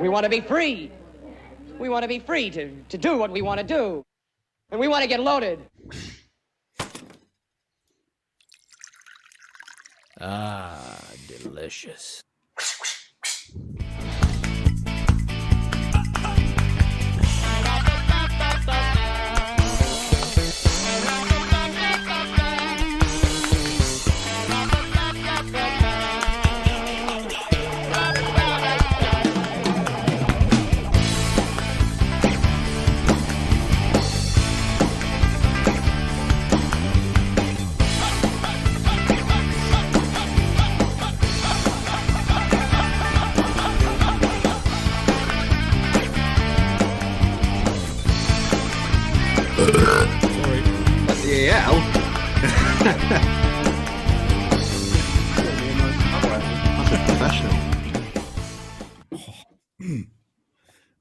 We want to be free. We want to be free to do what we want to do. And we want to get loaded. Ah, delicious.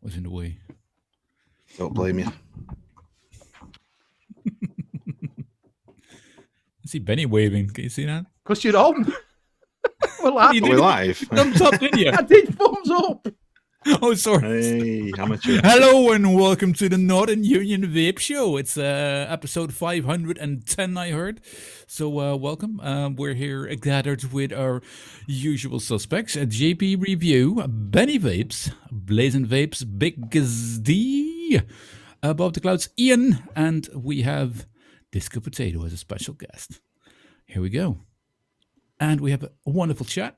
Was in the way. Don't blame you. I see Benny waving. Can you see that? Because you're on. We're live. We're live. Thumbs up, didn't you? I did thumbs up. Oh, sorry. Hey, amateur. Hello and welcome to the Northern Union Vape Show. It's episode 510, I heard. So welcome. We're here gathered with our usual suspects at JP Review, Benny Vapes, Blazing Vapes, Big D, Above the Clouds, Ian, and we have Disco Potato as a special guest. Here we go. And we have a wonderful chat.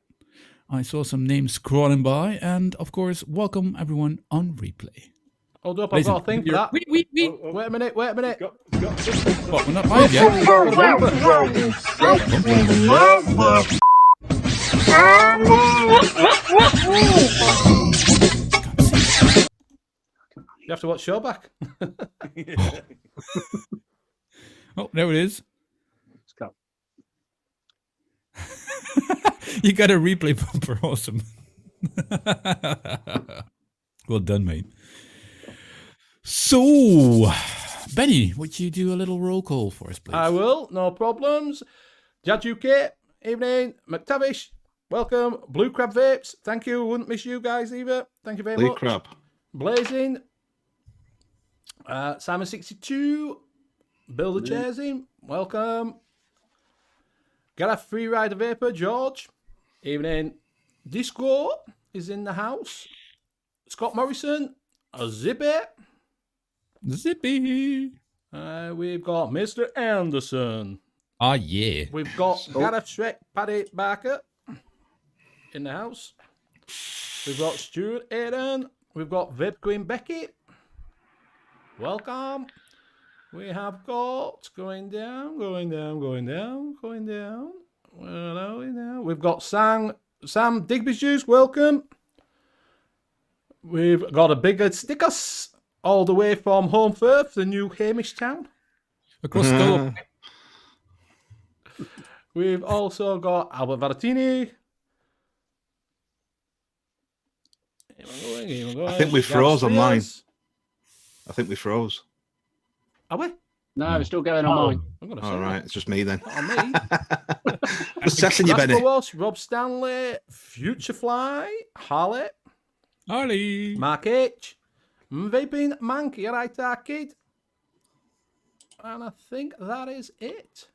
I saw some names scrolling by, and of course, welcome everyone on replay. Hold up, I've got a thing for that. Wait. Wait a minute. What, we're not live yet? You have to watch show back. Oh, there it is. Let's go. You got a replay bumper. Awesome. Well done, mate. So, Benny, would you do a little roll call for us, please? I will, no problems. Judge UK, evening. McTavish, welcome. Blue Crab Vapes, thank you. Wouldn't miss you guys either. Thank you very Blue much. Crab. Blazing. Simon62, Bill the Chairsing, welcome. Gareth Freerider Vapor, George, evening. Disco is in the house. Scott Morrison, Zippy. Zippy. We've got Mr. Anderson. Ah, yeah. We've got Gareth Shrek, Paddy Barker in the house. We've got Stuart Aiden. We've got Vape Queen Becky. Welcome. We have got going down. Where are we now? We've got Sam Digby's Juice. Welcome. We've got a bigger stickers all the way from Home Firth, the new Hamish town. Across the door. We've also got Albert Varatini. I think we froze online. I think we froze. Are we? No, it's still going on mine. All right, it's just me then. Not on me. Just testing you, Benny. Rob Stanley, Futurefly, Harley. Mark H, Vaping Monkey, right, kid. And I think that is it.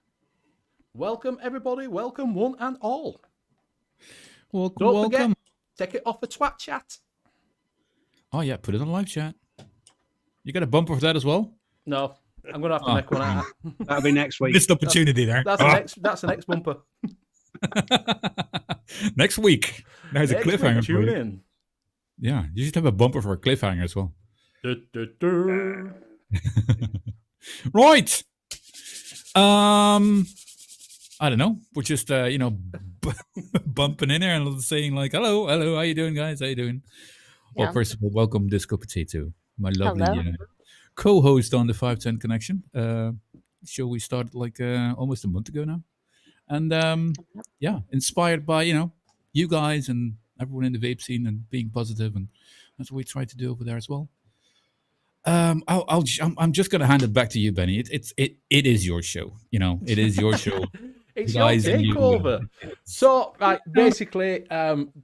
Welcome, everybody. Welcome, one and all. Don't forget, take it off the twat chat. Oh, yeah, put it on live chat. You got a bumper for that as well? No, I'm going to have to make one out. That'll be next week. Missed opportunity there. That's the next bumper. Next week. There's a cliffhanger for Tune you. in. Yeah, you should have a bumper for a cliffhanger as well. Right. I don't know. We're just, bumping in there and saying like, hello, how you doing, guys? How you doing? Yeah. Well, first of all, welcome Disco Potato, my lovely co-host on the 510 Connection. Show we started like almost a month ago now. And inspired by, you guys and everyone in the vape scene and being positive, and that's what we try to do over there as well. I'm just gonna hand it back to you, Benny. It is your show. It is your show. It's your Guys and you. takeover. So, right, basically,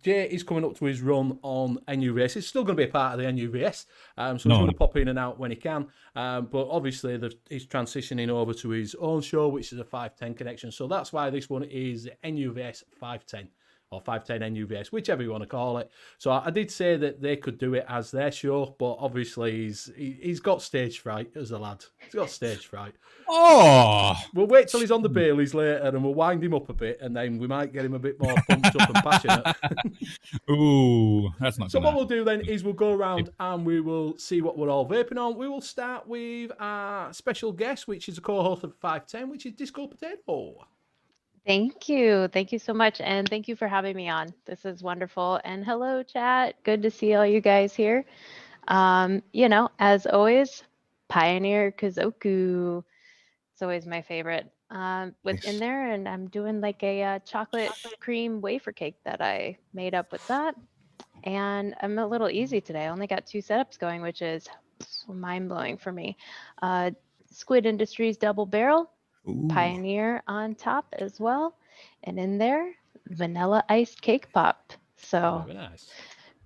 Jay is coming up to his run on N.U.V.S. He's still going to be a part of the N.U.V.S, so he's going to pop in and out when he can. But obviously, he's transitioning over to his own show, which is a 510 connection. So that's why this one is N.U.V.S 510. Or 510 N.U.V.S, whichever you want to call it. So I did say that they could do it as their show, but obviously he's got stage fright as a lad. He's got stage fright. Oh, We'll wait till he's on the Baileys later and we'll wind him up a bit and then we might get him a bit more pumped up and passionate. Ooh, that's not So gonna what we'll do then is we'll go around and we will see what we're all vaping on. We will start with our special guest, which is a co-host of 510, which is Disco Potato. Thank you. Thank you so much. And thank you for having me on. This is wonderful. And hello, chat. Good to see all you guys here. As always, Pioneer Kazoku. It's always my favorite. Within there, and I'm doing like a chocolate cream wafer cake that I made up with that. And I'm a little easy today. I only got 2 setups going, which is mind-blowing for me. Squid Industries Double Barrel. Ooh. Pioneer on top as well, and in there vanilla iced cake pop. So Very nice.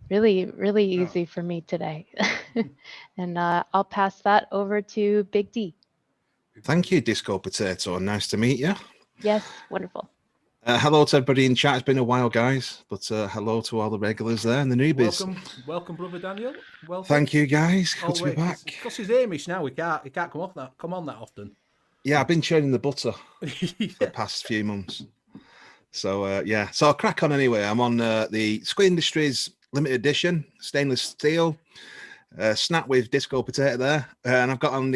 really easy for me today. And I'll pass that over to Big D. Thank you, Disco Potato. Nice to meet you. Yes, wonderful. Hello to everybody in chat. It's been a while, guys, but hello to all the regulars there and the newbies. Welcome, brother Daniel. Welcome. Thank you, guys. Good to be back. Because he's Amish now, he can't come on that often. Yeah, I've been churning the butter for the past few months. So, So I'll crack on anyway. I'm on the Squid Industries limited edition, stainless steel, snap with Disco Potato there. And I've got on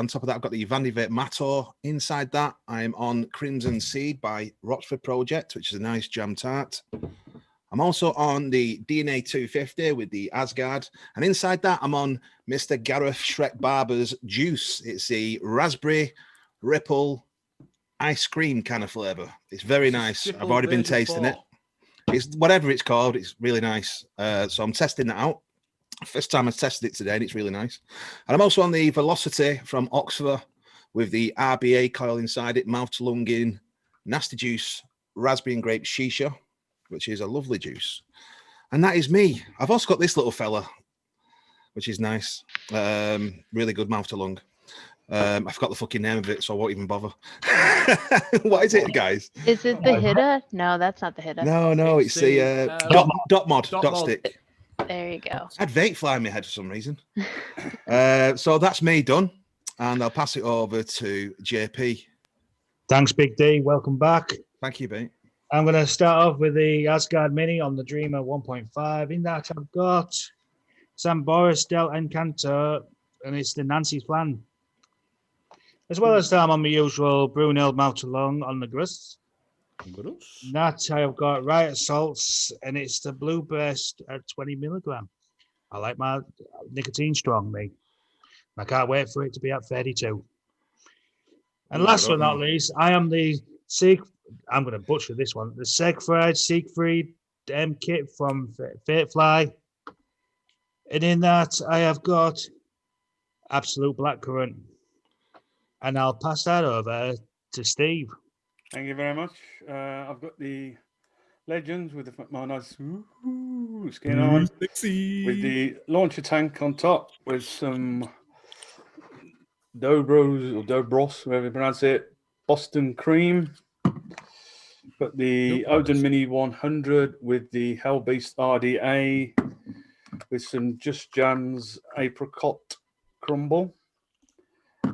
top of that, I've got the Vandy Vape Mator. Inside that, I'm on Crimson Seed by Rochford Project, which is a nice jam tart. I'm also on the DNA 250 with the Asgard. And inside that, I'm on Mr. Gareth Shrek Barber's Juice. It's the raspberry ripple ice cream kind of flavor. It's very nice. I've already been tasting it. It's whatever it's called. It's really nice. So I'm testing that out. First time I've tested it today, and it's really nice. And I'm also on the Velocity from Oxford with the RBA coil inside it, mouth to lung in, nasty juice, raspberry and grape shisha, which is a lovely juice. And that is me. I've also got this little fella, which is nice. Really good mouth to lung. I forgot the fucking name of it, so I won't even bother. What is it, guys? Is it the Hitta? No, that's not the Hitta. No, it's the dot stick. There you go. I had vape fly in my head for some reason. So that's me done, and I'll pass it over to JP. Thanks, Big D. Welcome back. Thank you, mate. I'm going to start off with the Asgard Mini on the Dreamer 1.5. In that, I've got Sam Boris, Del Encanto, and it's the Nancy's Plan. As well as that, I'm on my usual Brunel Mouth to Lung on the Grist. That I've got Riot Salts, and it's the Blue Burst at 20 milligram. I like my nicotine strong, me. I can't wait for it to be at 32. And last but not least, I am the I'm going to butcher this one. The Siegfried kit from Fatefly. And in that, I have got Absolute Blackcurrant. And I'll pass that over to Steve. Thank you very much. I've got the Legends with my nice skin on, sexy. with the launcher tank on top, with some Dobros or Dobros, whoever you pronounce it, Boston cream. Got the Odin Mini 100 with the Hellbeast RDA, with some Just Jams apricot crumble.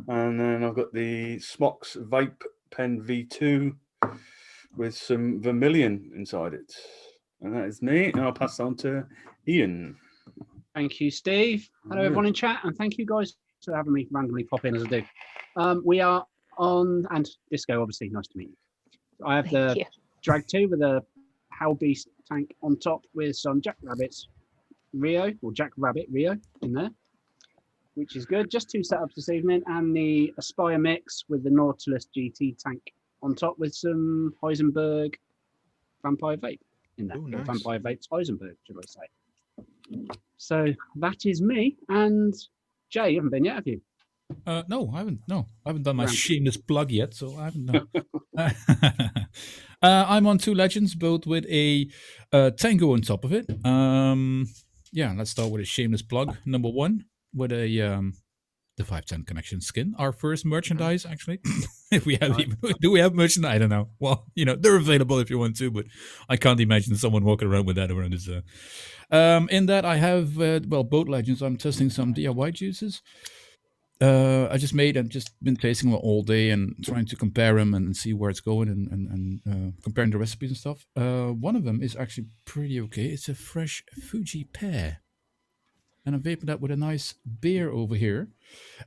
And then I've got the Smox Vape Pen V2 with some Vermilion inside it. And that is me. And I'll pass on to Ian. Thank you, Steve. Hello, everyone in chat. And thank you guys for having me randomly pop in as I do. We are on, and Disco, obviously, nice to meet you. I have the Drag 2 with a Hellbeast tank on top with some Jackrabbit Rio in there, which is good. Just 2 setups this evening, and the Aspire mix with the Nautilus GT tank on top with some Heisenberg Vampire Vape in there. Nice. Vampire Vape's Heisenberg, should I say. So that is me. And Jay, you haven't been yet, have you? No, I haven't. No, I haven't done my shameless plug yet, so I haven't. No. I'm on 2 legends, both with a tango on top of it. Yeah, let's start with a shameless plug. Number 1 with a the 510 Connection skin, our first merchandise, actually. If we have, do we have merchandise? I don't know. Well, they're available if you want to, but I can't imagine someone walking around with that around his. In that, I have both legends. I'm testing some DIY juices. I just made and just been tasting them all day and trying to compare them and see where it's going and comparing the recipes and stuff. One of them is actually pretty okay. It's a fresh Fuji pear. And I'm vaping that with a nice beer over here.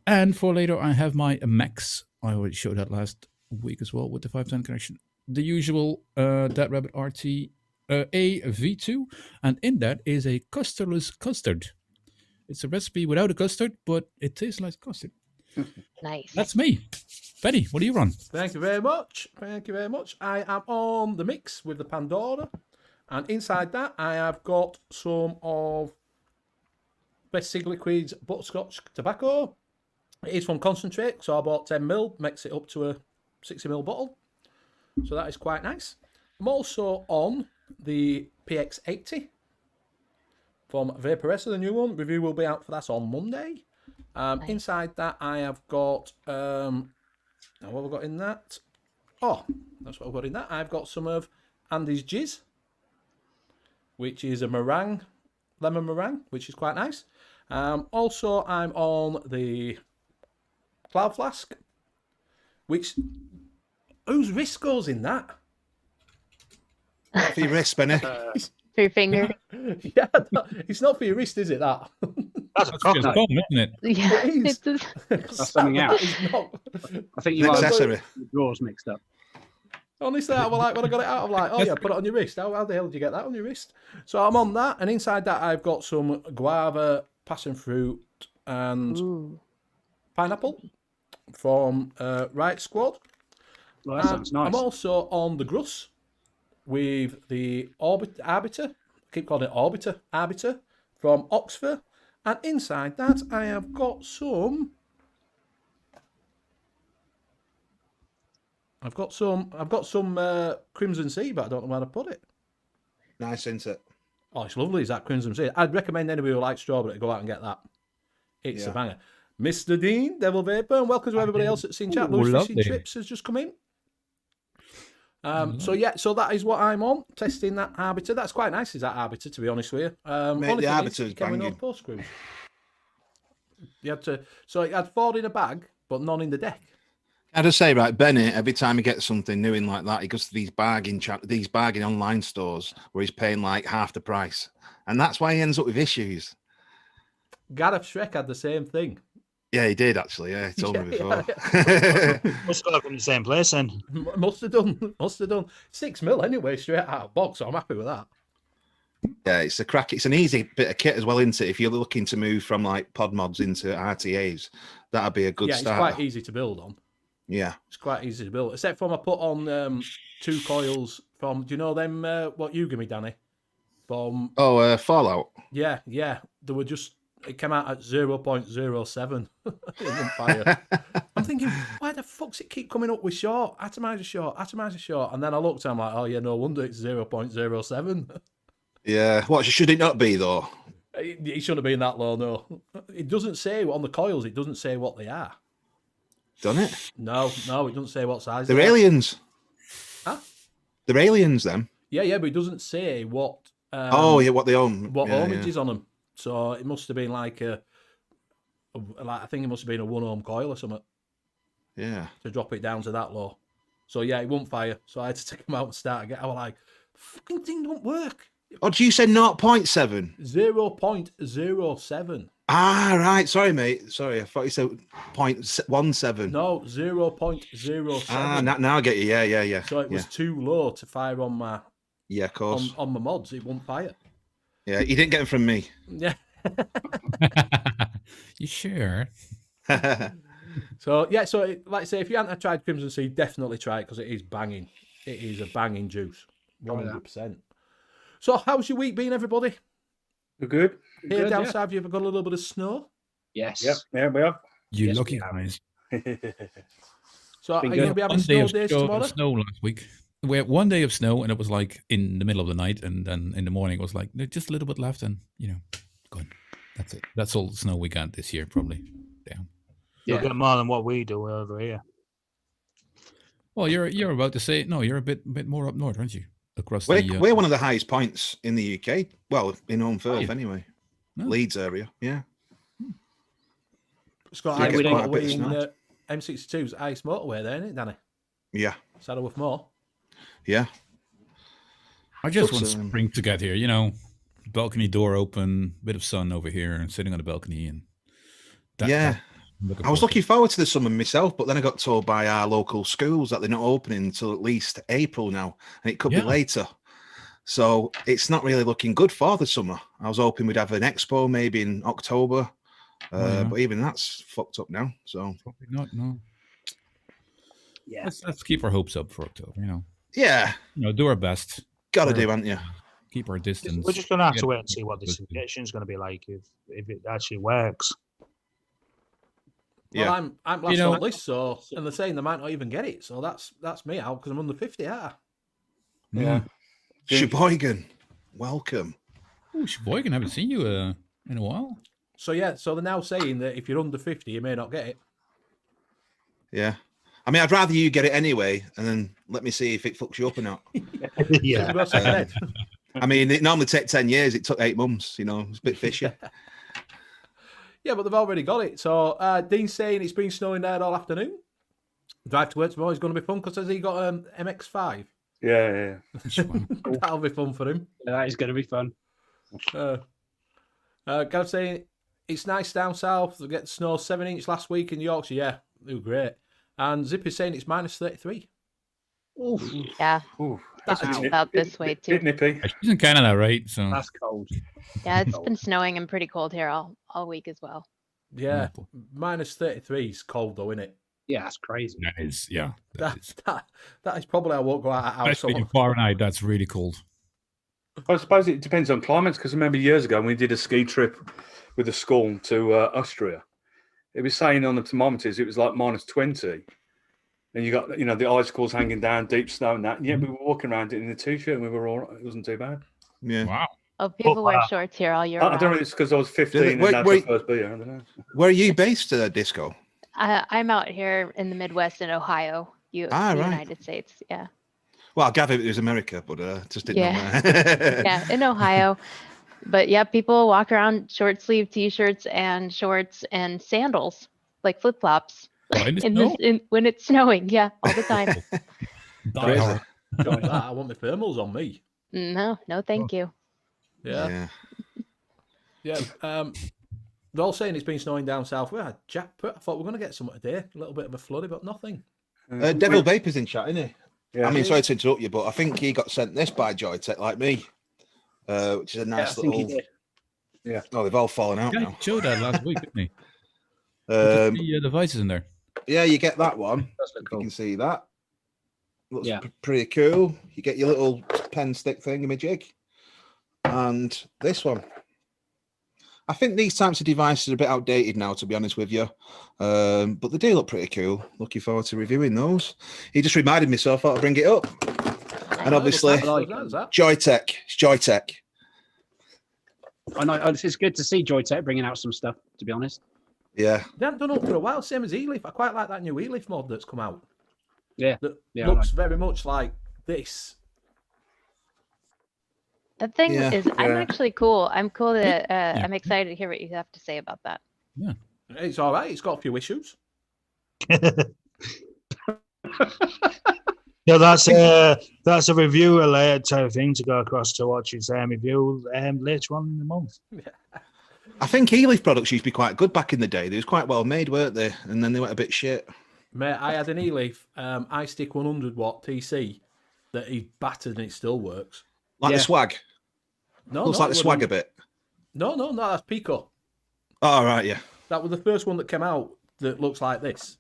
And for later, I have my Max. I already showed that last week as well with the 510 Connection. The usual Dead Rabbit RT A V2. And in that is a custardless custard. It's a recipe without a custard, but it tastes like custard. Nice. That's me. Betty, what do you run? Thank you very much. Thank you very much. I am on the mix with the Pandora. And inside that, I have got some of Best Sig Liquids Butterscotch Tobacco. It is from concentrate, so I bought 10ml, makes it up to a 60ml bottle. So that is quite nice. I'm also on the PX80 from Vaporessa, the new one. Review will be out for that on Monday. Nice. Inside that, I have got... now, what have I got in that? Oh, that's what I've got in that. I've got some of Andy's Jizz, which is a meringue, lemon meringue, which is quite nice. Also, I'm on the Cloud Flask, which... Whose wrist goes in that? For your wrist, Benny. For your finger. Yeah, it's not for your wrist, is it, that? That's a That's cock just knife. gone, isn't it? Yeah. It is. That's something out. That is not... I think you An might have accessory. the drawers mixed up. Honestly, I was like, when I got it out, I'm like, oh yeah, put it on your wrist. How the hell did you get that on your wrist? So I'm on that, and inside that I've got some guava, passion fruit, and Ooh. pineapple from Right Squad. Well, that sounds nice. I'm also on the Gruss with the Arbiter. I keep calling it Arbiter from Oxford. And inside that, I have got some. I've got some Crimson Sea, but I don't know where to put it. Nice, isn't it? Oh, it's lovely. Is that Crimson Sea? I'd recommend anybody who likes strawberry to go out and get that. It's a Yeah. banger. Mr. Dean, Devil Vapor, and welcome to everybody else that's seen chat. Ooh, Louis lovely. Fishing Trips has just come in. So that is what I'm on, testing that Arbiter. That's quite nice, is that Arbiter, to be honest with you. Mate, only the thing Arbiter's it came with no banging. post screws. You had to, so it had 4 in a bag, but none in the deck. I just say, right, Benny, every time he gets something new in like that, he goes to these bargain online stores where he's paying like half the price. And that's why he ends up with issues. Gareth Shrek had the same thing. Yeah, he did actually. Yeah, he told me before. Must have got from the same place then. Must have done. 6 mil anyway, straight out of box, so I'm happy with that. Yeah, it's a crack. It's an easy bit of kit as well, isn't it? If you're looking to move from like pod mods into RTAs, that'd be a good Yeah, start. it's quite easy to build on. Yeah. It's quite easy to build, except for I put on 2 coils from. Do you know them? What you give me, Danny? From Fallout. yeah, they were just. It came out at 0.07. It wouldn't fire. I'm thinking, why the fuck's it keep coming up with short, atomizer short, and then I looked, I'm like, oh yeah, no wonder it's 0.07. Yeah. What should it not be though? It shouldn't have been that low, no. It doesn't say on the coils. It doesn't say what they are. Done it? No, it doesn't say what size. They're they are. aliens. Huh? They're aliens, them. Yeah, but it doesn't say what. What they own. What yeah, ohmage is on them. So it must have been like I think it must have been a 1 ohm coil or something Yeah. to drop it down to that low. So yeah, it won't fire. So I had to take them out and start again. I was like, fucking thing don't work. Oh, do you say 0.7? 0.07. Ah, right. Sorry, mate. Sorry, I thought you said 0.17. No, 0.07. Ah, now I get you. Yeah. So it was too low to fire on my Yeah, of course. on my mods. It won't fire. Yeah, you didn't get them from me. Yeah. You sure? So like I say, if you haven't tried Crimson Sea, definitely try it because it is banging. It is a banging juice, 100%. So how's your week been, everybody? We're good. Here Good, down yeah. south, you've got a little bit of snow. Yes. Yeah, we have. You Yes, lucky we have. guys. So are Been you good. going to be having One day snow of days tomorrow? snow last week. We had 1 day of snow, and it was like in the middle of the night, and then in the morning it was like just a little bit left, and gone. That's it. That's all the snow we got this year, probably. Damn. You'll Yeah. get more than what we do over here. Well, you're about to say no. You're a bit more up north, aren't you? Across We're, the we're one of the highest points in the UK. Well, in home Firth, you? anyway. No. Leeds area, yeah. It's got Yeah, ice we don't- motorway It's in nice. M62's ice motorway there, isn't it, Danny? Yeah, Saddleworth Moor. yeah. I just Looks, want spring to get here. Balcony door open, bit of sun over here, and sitting on the balcony, and Yeah. I was looking forward to the summer myself, but then I got told by our local schools that they're not opening until at least April now, and it could be Yeah. later. So it's not really looking good for the summer. I was hoping we'd have an expo maybe in October, yeah. but even that's fucked up now. So Probably not. No. Yeah. Let's keep our hopes up for October. yeah, Do our best. gotta We're- do, haven't you? Keep our distance. We're just going to have Yeah. to wait and see what this injection is going to be like if it actually works. Well, Yeah. I'm last know- on the list, and they're saying they might not even get it. So that's me out because I'm under 50. Yeah. Yeah. Sheboygan, welcome. Oh, Sheboygan, haven't seen you in a while. So yeah, so they're now saying that if you're under 50, you may not get it. Yeah. I mean, I'd rather you get it anyway, and then let me see if it fucks you up or not. Yeah. We've got second head. I mean, it normally takes 10 years. It took 8 months. It's a bit fishy. Yeah, but they've already got it. So Dean's saying it's been snowing there all afternoon. Drive to work tomorrow is going to be fun because has he got MX-5? Yeah. That'll be fun for him. That is going to be fun. Gav saying it's nice down south. They get snow 7 inch last week in Yorkshire. Yeah, they were great. And Zippy's saying it's minus 33. Yeah, Ooh, it's That's about this way too. bit nippy. She's in Canada, right? So That's cold. Yeah, it's been snowing and pretty cold here all week as well. Yeah, minus 33 is cold though, isn't it? Yeah, that's crazy. that is, yeah. That is probably I won't go out of house. Especially in Fahrenheit, that's really cold. I suppose it depends on climates because I remember years ago when we did a ski trip with the school to Austria, it was saying on the thermometers it was like minus 20. And you got, the icicles hanging down, deep snow and that. And yet we were walking around in a t-shirt and we were all right. It wasn't too bad. Yeah. Wow. Oh, people wear wow. shorts here all year I round. don't know if it's because I was 15 and Wait, that's wait. the first beer. I don't know. Where are you based, Disco? I'm out here in the Midwest in Ohio, the Right. United States. Yeah, Well, I gather it was America, but just didn't Yeah. know where. yeah, in Ohio. But yeah, people walk around short sleeve t-shirts and shorts and sandals, like flip flops, Oh, in the in snow? when it's snowing. Yeah, all the time. Die hard. Don't that. I want my thermals on me. No, thank you. Yeah. They're all saying it's been snowing down south. We had jackpot. I thought we were going to get something today. A little bit of a flurry, but nothing. Devil Vapor's in chat, isn't he? Yeah. I mean, sorry to interrupt you, but I think he got sent this by Joytech, like me, which is a Yeah, I nice think he little. did. Oh, they've all fallen out Yeah, now. he showed that last week, didn't he? With the 3 devices in there. Yeah, you get that one. That's look You cool. can see that. Looks Yeah. pretty cool. You get your little pen stick thingamajig. And this one. I think these types of devices are a bit outdated now, to be honest with you. But they do look pretty cool. Looking forward to reviewing those. He just reminded me, so I thought I'd bring it up. And obviously, Joytech. It's Joytech. I know it's good to see Joytech bringing out some stuff. To be honest, Yeah. They haven't done it for a while, same as E-Leaf. I quite like that new E-Leaf mod that's come out. Yeah. That Yeah, I looks very much like this. The thing Yeah, is, I'm yeah. actually cool. I'm cool that I'm excited to hear what you have to say about that. It's all right. It's got a few issues. No, that's a review related type of thing to go across to watch his review later on in the month. I think E-Leaf products used to be quite good back in the day. They was quite well made, weren't they? And then they went a bit shit. Mate, I had an E-Leaf iStick 100 watt TC that he battered and it still works. Like Yeah. the swag. No, Looks no, like the it swag a wasn't. bit. No, that's Pico. Oh, right, yeah. That was the first one that came out that looks like this.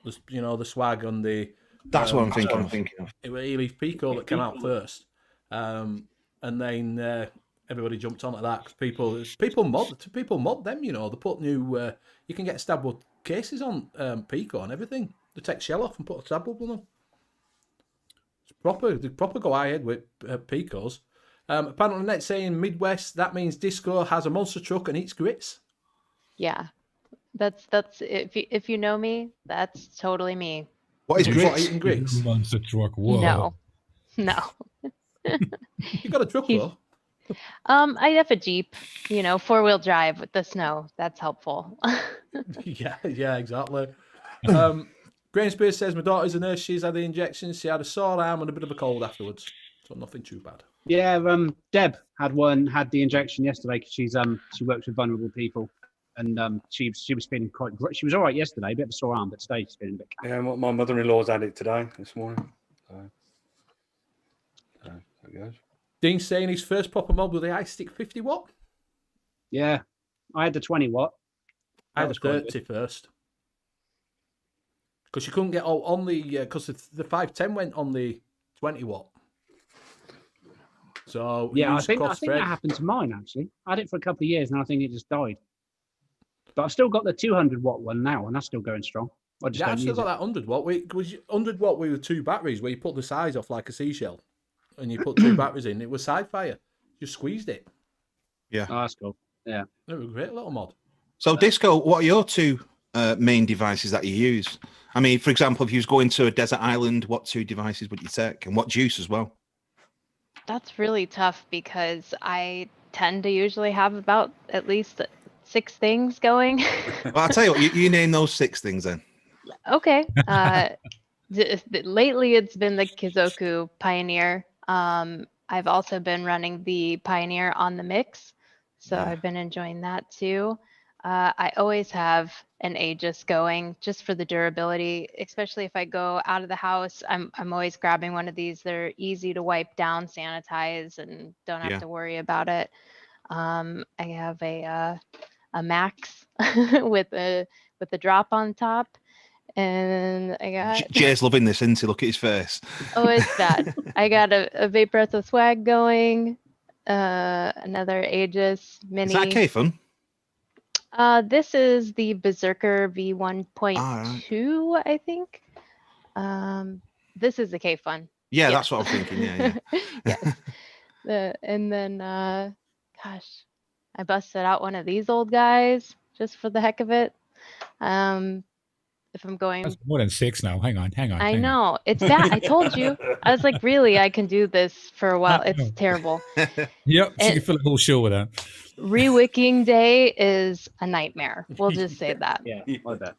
The swag on the. That's what I'm thinking of. It was E-Leaf Pico that came out first, and then everybody jumped onto that because people mod them. They put new. You can get stab wood cases on Pico and everything. They take shell off and put a tab bubble on them. It's proper. They proper go ahead with Picos. Apparently, the net saying Midwest. That means Disco has a monster truck and eats grits. Yeah, that's if you know me, that's totally me. What is What, grits? eating grits? Monster truck. Whoa. No. You got a truck He's- though. I have a Jeep, 4-wheel drive with the snow. That's helpful. Yeah, exactly. Grain Spears says my daughter's a nurse. She's had the injections. She had a sore arm and a bit of a cold afterwards, so nothing too bad. Yeah, Deb had the injection yesterday because she works with vulnerable people, and she was feeling quite. She was all right yesterday, a bit of a sore arm, but today she's feeling a bit. Yeah, my mother-in-law's had it today, this morning. So there it goes. Dean's saying his first proper mod with the ice stick 50 watt. Yeah, I had the 20 watt. I had was the quite 30 first. Because you couldn't get on the because the 510 went on the 20 watt. So Yeah, I use think cross-thread. that happened to mine actually. I had it for a couple of years, and I think it just died. But I've still got the 200 watt one now, and that's still going strong. I just Yeah, don't I've still use got it. that 100 watt. It was 100 watt with 2 batteries where you put the size off like a seashell and you put 2 batteries in. It was side fire. You squeezed it. Oh, that's cool. Yeah. It was a great little mod. So, Disco, what are your two main devices that you use? I mean, for example, if you was going to a desert island, what 2 devices would you take, and what juice as well? That's really tough because I tend to usually have about at least 6 things going. Well, I'll tell you what, you name those 6 things then. Okay. Lately, it's been the Kizoku Pioneer. I've also been running the Pioneer on the mix, so Yeah. I've been enjoying that too. I always have an Aegis going just for the durability, especially if I go out of the house. I'm always grabbing one of these. They're easy to wipe down, sanitize, and don't have Yeah. to worry about it. I have a Max with a drop on top. And I got Jay's loving this, isn't he? Look at his face. oh, it's bad. I got a Vape Breath of Swag going, another Aegis Mini. Is that a K-Fun? This is the Berserker V1.2, I think. This is the K-Fun. Yeah, Yes. that's what I'm thinking. Yeah. Yes. And then, gosh, I busted out one of these old guys just for the heck of it. If I'm going, That's more than 6 now. Hang on. I know it's bad. I told you. I was like, really, I can do this for a while. It's terrible. Yep, she And- can fill a whole show with that. Re-wicking day is a nightmare. We'll just say that. Yeah, I bet.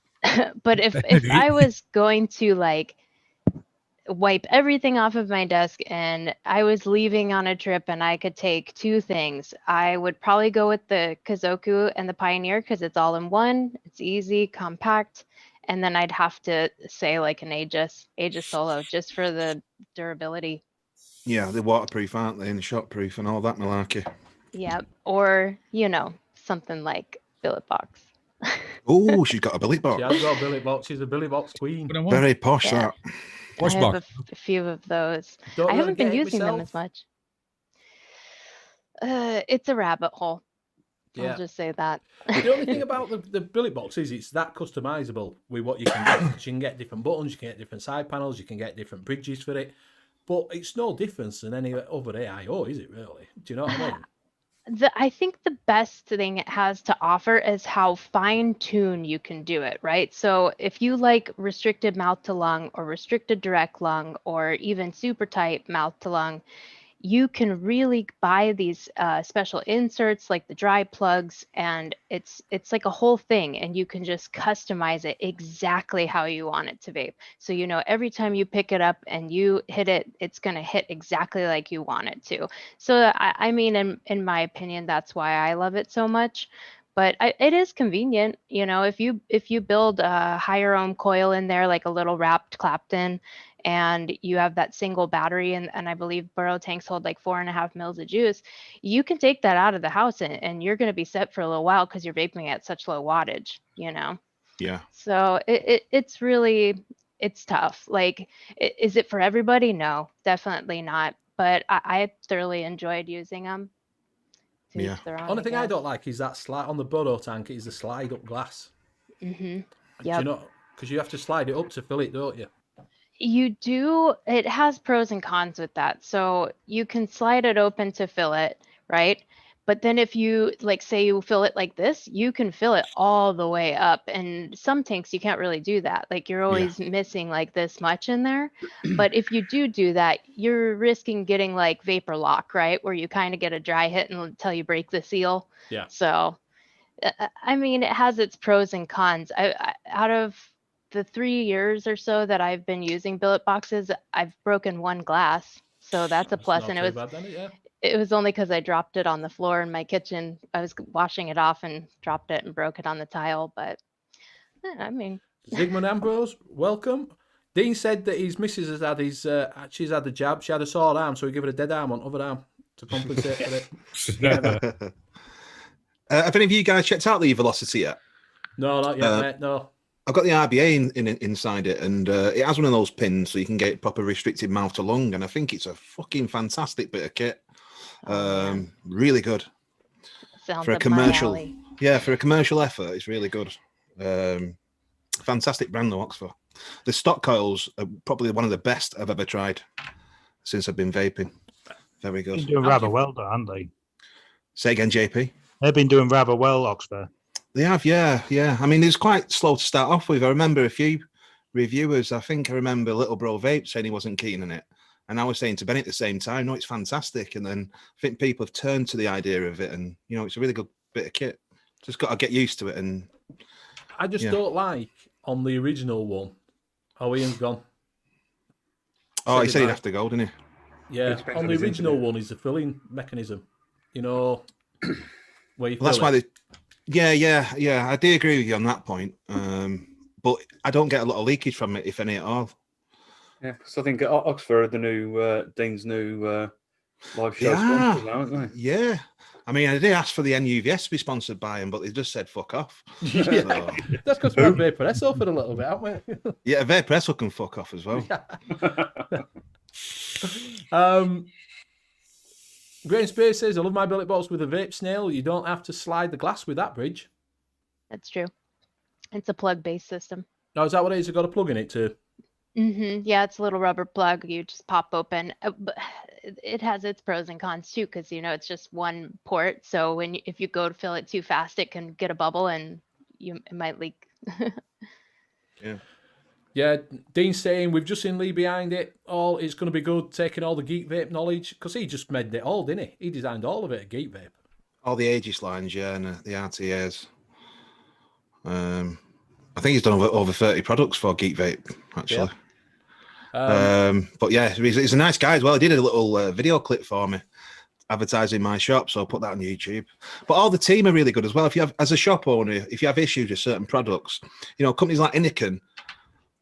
But if I was going to like wipe everything off of my desk and I was leaving on a trip and I could take 2 things, I would probably go with the Kizoku and the Pioneer because it's all in one. It's easy, compact. And then I'd have to say like an Aegis Solo just for the durability. Yeah, they're waterproof, aren't they? And shockproof and all that malarkey. Yeah. Or, something like Billet Box. Oh, she's got a billet She box. has got a billet box. She's a billet box queen. What I want. Very posh, Yeah. that. Wash I have box. a few of those. Don't I really haven't been get it using them myself. as much. It's a rabbit hole. Yeah. I'll just say that. The only thing about the billet box is it's that customizable with what you can get. 'Cause you can get different buttons, you can get different side panels, you can get different bridges for it. But it's no difference than any other AIO, is it really? Do you know what I mean? I think the best thing it has to offer is how fine-tuned you can do it, right? So if you like restricted mouth to lung or restricted direct lung or even super tight mouth to lung, you can really buy these special inserts like the dry plugs, and it's like a whole thing, and you can just customize it exactly how you want it to vape. So every time you pick it up and you hit it, it's going to hit exactly like you want it to. So I mean, in my opinion, that's why I love it so much. But it is convenient, if you build a higher ohm coil in there, like a little wrapped Clapton, and you have that single battery, and I believe burrow tanks hold like 4.5 mils of juice, you can take that out of the house and you're going to be set for a little while because you're vaping at such low wattage, Yeah. So it's tough. Like, is it for everybody? No, definitely not. But I thoroughly enjoyed using them. Yeah. Only thing I don't like is that slide on the burrow tank is the slide up glass. Mm-hmm. Do you know? Because you have to slide it up to fill it, don't you? You do. It has pros and cons with that. So you can slide it open to fill it, right? But then if you like say you fill it like this, you can fill it all the way up. And some tanks you can't really do that. Like you're always missing like this much in there. But if you do that, you're risking getting like vapor lock, right? Where you kind of get a dry hit until you break the seal. Yeah. So I mean, it has its pros and cons. I out of the 3 years or so that I've been using billet boxes, I've broken one glass. So that's a plus. And it was only because I dropped it on the floor in my kitchen. I was washing it off and dropped it and broke it on the tile. But I mean, Zygmunt Ambrose, welcome. Dean said that his missus has had she's had the jab. She had a sore arm, so he gave her a dead arm on other arm to compensate for it. Have any of you guys checked out the Velocity yet? No, not yet, mate. No. I've got the RBA inside it, and it has one of those pins so you can get proper restricted mouth to lung, and I think it's a fucking fantastic bit of kit. Really good. Sounds for a commercial. Yeah, for a commercial effort, it's really good. Fantastic brand though, Oxford. The stock coils are probably one of the best I've ever tried since I've been vaping. Very good. They've been doing rather well, though, haven't they? Say again, JP. They've been doing rather well, Oxford. They have, yeah. I mean, it's quite slow to start off with. I remember a few reviewers. I think I remember Little Bro Vape saying he wasn't keen on it, and I was saying to Ben at the same time, "No, it's fantastic." And then I think people have turned to the idea of it, and it's a really good bit of kit. Just got to get used to it. And I just don't like on the original one. Oh, Ian's gone. Oh, he said he'd have to go, didn't he? Yeah, on the original one is the filling mechanism. Where you fill that's why they. Yeah. I do agree with you on that point. But I don't get a lot of leakage from it, if any at all. Yeah, because I think at Oxford, the new Dean's new live show sponsors now, aren't they? Yeah. I mean, I did ask for the N.U.V.S to be sponsored by him, but they just said fuck off. That's because we're Vapor Esso for a little bit, aren't we? Yeah, Vapor Esso can fuck off as well. Great Space says, I love my billet box with a vape snail. You don't have to slide the glass with that bridge. That's true. It's a plug-based system. Oh, is that what it is? You've got a plug in it too? Mm-hmm. Yeah, it's a little rubber plug. You just pop open. But it has its pros and cons too, because it's just one port. So if you go to fill it too fast, it can get a bubble and it might leak. Yeah. Yeah, Dean's saying we've just seen Lee behind it. All it's going to be good, taking all the Geek Vape knowledge, because he just made it all, didn't he? He designed all of it at Geek Vape. All the Aegis lines, yeah, and the RTAs. I think he's done over 30 products for Geek Vape, actually. Yeah. But yeah, he's a nice guy as well. He did a little video clip for me, advertising my shop, so I'll put that on YouTube. But all the team are really good as well. If you have, as a shop owner, if you have issues with certain products, companies like Inniken,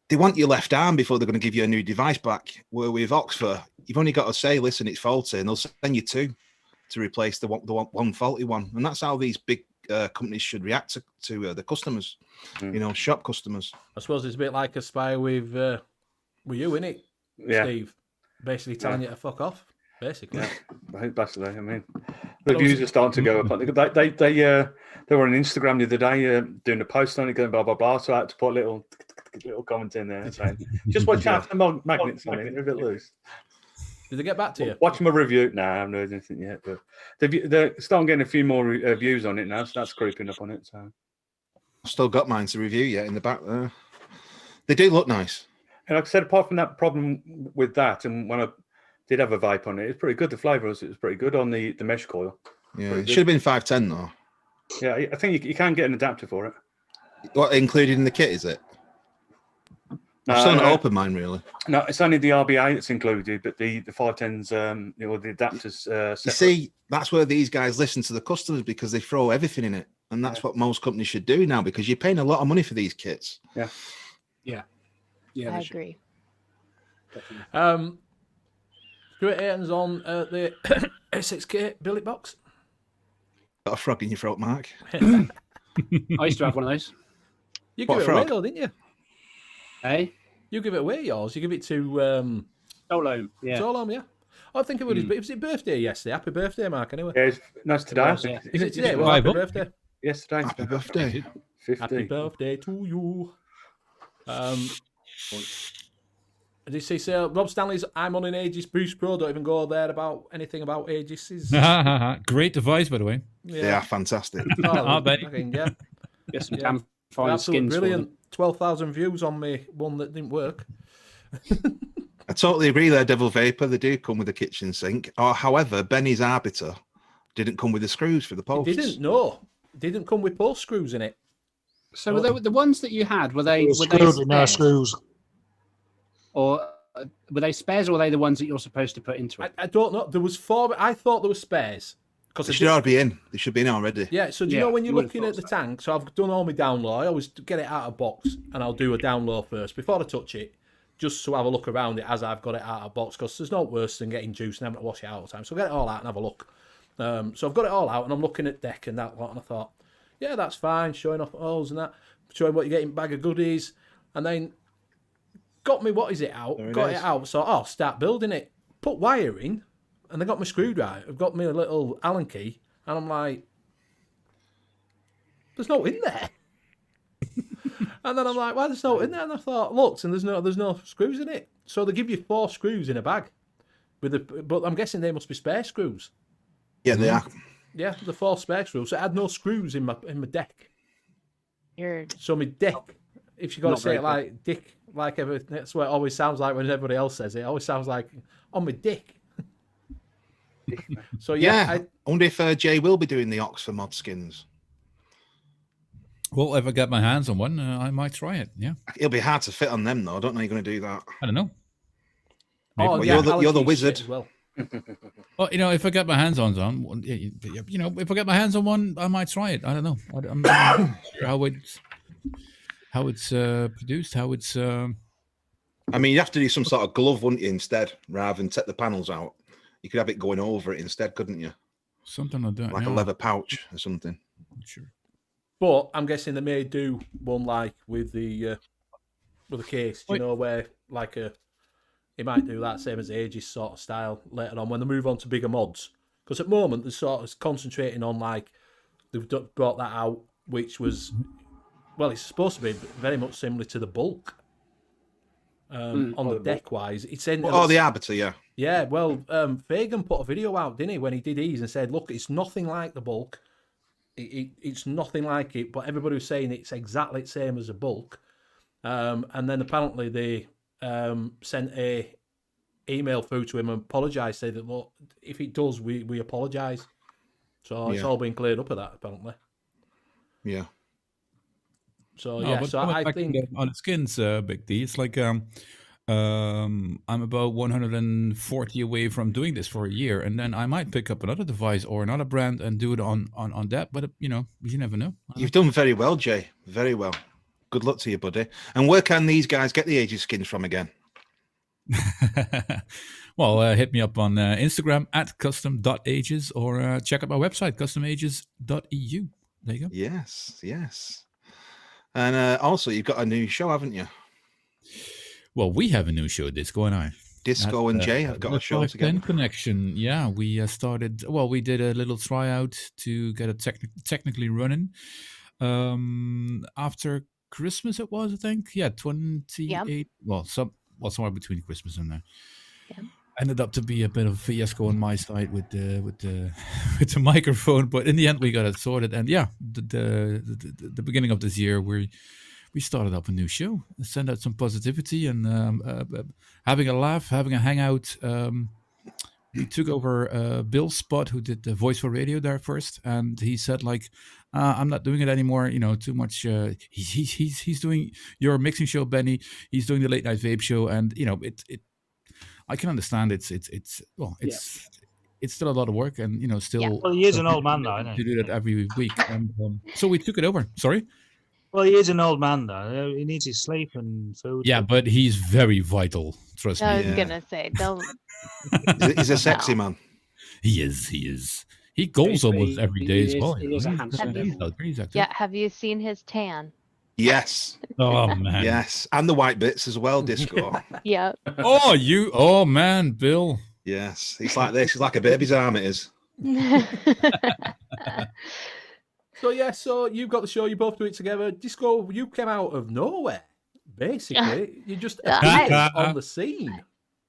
they want your left arm before they're going to give you a new device back. Where with Oxford, you've only got to say, listen, it's faulty, and they'll send you two to replace the one faulty one. And that's how these big companies should react to the customers, shop customers. I suppose it's a bit like Aspire with you, innit, Steve? Basically telling you to fuck off, basically. Yeah, basically. I mean, the views are starting to go up. They were on Instagram the other day doing a post on it, going blah, blah, blah. So I had to put a little comment in there saying, just watch out for the magnets on it. They're a bit loose. Did they get back to you? Watch my review. No, I haven't heard anything yet. But they're starting getting a few more views on it now, so that's creeping up on it. So I've still got mine to review yet in the back there. They do look nice. And like I said, apart from that problem with that, and when I did have a vape on it, it's pretty good. The flavour was pretty good on the mesh coil. Yeah, it should have been 510 though. Yeah, I think you can get an adapter for it. What, included in the kit, is it? I've still not opened mine, really. No, it's only the RBA that's included, but the 510s, the adapters. You see, that's where these guys listen to the customers, because they throw everything in it. And that's what most companies should do now, because you're paying a lot of money for these kits. Yeah, I agree. Stuart Aiton's on the A6K billet box. Got a frog in your throat, Mark. I used to have one of those. You give it away, though, didn't you? Hey? You give it away, yours. You give it to... Solo, yeah. Solo, yeah. I think it was his birthday yesterday. Happy birthday, Mark, anyway. Yeah, it's today. Is it today? Well, happy birthday. Yesterday. Happy birthday. 50. Happy birthday to you. Did you see Rob Stanley's I'm on an Aegis Boost Pro? Don't even go there about anything about Aegis. Great device, by the way. They are fantastic. Oh, bet. fucking, yeah. Get some Yeah. damn fine Absolutely skins for them. brilliant. 12,000 views on me one that didn't work. I totally agree there, Devil Vapor. They do come with a kitchen sink. However, Benny's Arbiter didn't come with the screws for the posts. It didn't, no. It didn't come with post screws in it. So were they, the ones that you had, were they Screws with no spares? screws. Or were they spares, or were they the ones that you're supposed to put into it? I don't know. There was 4. I thought there were spares. They should already be in. They should be in already. Yeah, so do you Yeah, know when you're you would've looking at the tank? So I've done all my down low. I always get it out of box and I'll do a down low first before I touch it, just to have a look around it as I've got it out of box, because there's no worse than getting juice and having to wash it out all the time. So get it all out and have a look. So I've got it all out and I'm looking at deck and that lot, and I thought, yeah, that's fine, showing off holes and that, showing what you get in bag of goodies, and then got me what is it out, got it out, so I'll start building it, put wire in, and I got my screwdriver, I've got me a little Allen key, and I'm like, there's no in there. And then I'm like, why there's no in there? And I thought, looked, and there's no screws in it. So they give you 4 screws in a bag, but I'm guessing they must be spare screws. Yeah, they are. Yeah, the 4 spare screws. So I had no screws in my deck. So my deck, if you got to say it like dick, like everything, that's what it always sounds like when everybody else says it. It always sounds like on my dick. So yeah, I wonder if Jay will be doing the Oxford mod skins. Well, if I get my hands on one, I might try it. Yeah, It'll be hard to fit on them though. I don't know how you're going to do that. I don't know. Oh, Well, yeah, you're the Alex wizard. as well. Well, if I get my hands on one, if I get my hands on one, I might try it. I don't know. I'm not sure how it's produced, how it's. I mean, you have to do some sort of glove, wouldn't you, instead, rather than take the panels out. You could have it going over it instead, couldn't you? Something like that. Like a leather pouch or something. Sure. But I'm guessing they may do one like with the case, you know, where like he might do that same as Aegis sort of style later on when they move on to bigger mods. Because at the moment they're sort of concentrating on like they've brought that out, which was it's supposed to be very much similar to the bulk. On the deck wise, it's in. The Arbiter, yeah. Yeah, well, Fagan put a video out, didn't he, when he did his and said, "Look, it's nothing like the bulk. It's nothing like it." But everybody was saying it's exactly the same as a bulk. And then apparently they sent a email through to him and apologised, saying that, "Look, if it does, we apologise." So it's all been cleared up of that apparently. Yeah. So I think on the skins, Big D, it's like I'm about 140 away from doing this for a year, and then I might pick up another device or another brand and do it on that. But you never know. You've done very well, Jay. Very well. Good luck to you, buddy. And where can these guys get the Aegis skins from again? Well, hit me up on Instagram at custom.aegis or check out my website, customaegis.eu. There you go. Yes. And also, you've got a new show, haven't you? Well, we have a new show, Disco and I. Disco and Jay have got a show together. Connection. Yeah, we started. Well, we did a little tryout to get it technically running. After Christmas, it was, I think. Yeah, 28. Yep. Well, somewhere between Christmas and there. Yeah. Ended up to be a bit of a fiasco on my side with the microphone, but in the end we got it sorted. And yeah, the beginning of this year we started up a new show, send out some positivity and having a laugh, having a hangout. We took over Bill's spot, who did the voice for radio there first, and he said like, "I'm not doing it anymore. Too much. He's doing your mixing show, Benny. He's doing the late night vape show, and it. I can understand it's still a lot of work, and still. Yeah. Well, he is an old man, though, isn't he? To do that every week, and so we took it over. Sorry. Well, he is an old man, though. He needs his sleep and food. Yeah, but he's very vital. Trust me. I was gonna say, don't. He's a sexy man. He is. He goes almost every day as well. He is a handsome devil. Have you seen his tan? Yes. Oh man. Yes, and the white bits as well. Disco. Yeah. Oh man, Bill. Yes, he's like this. He's like a baby's arm. It is. So you've got the show. You both do it together. Disco, you came out of nowhere, Basically, you just I- appeared on the scene.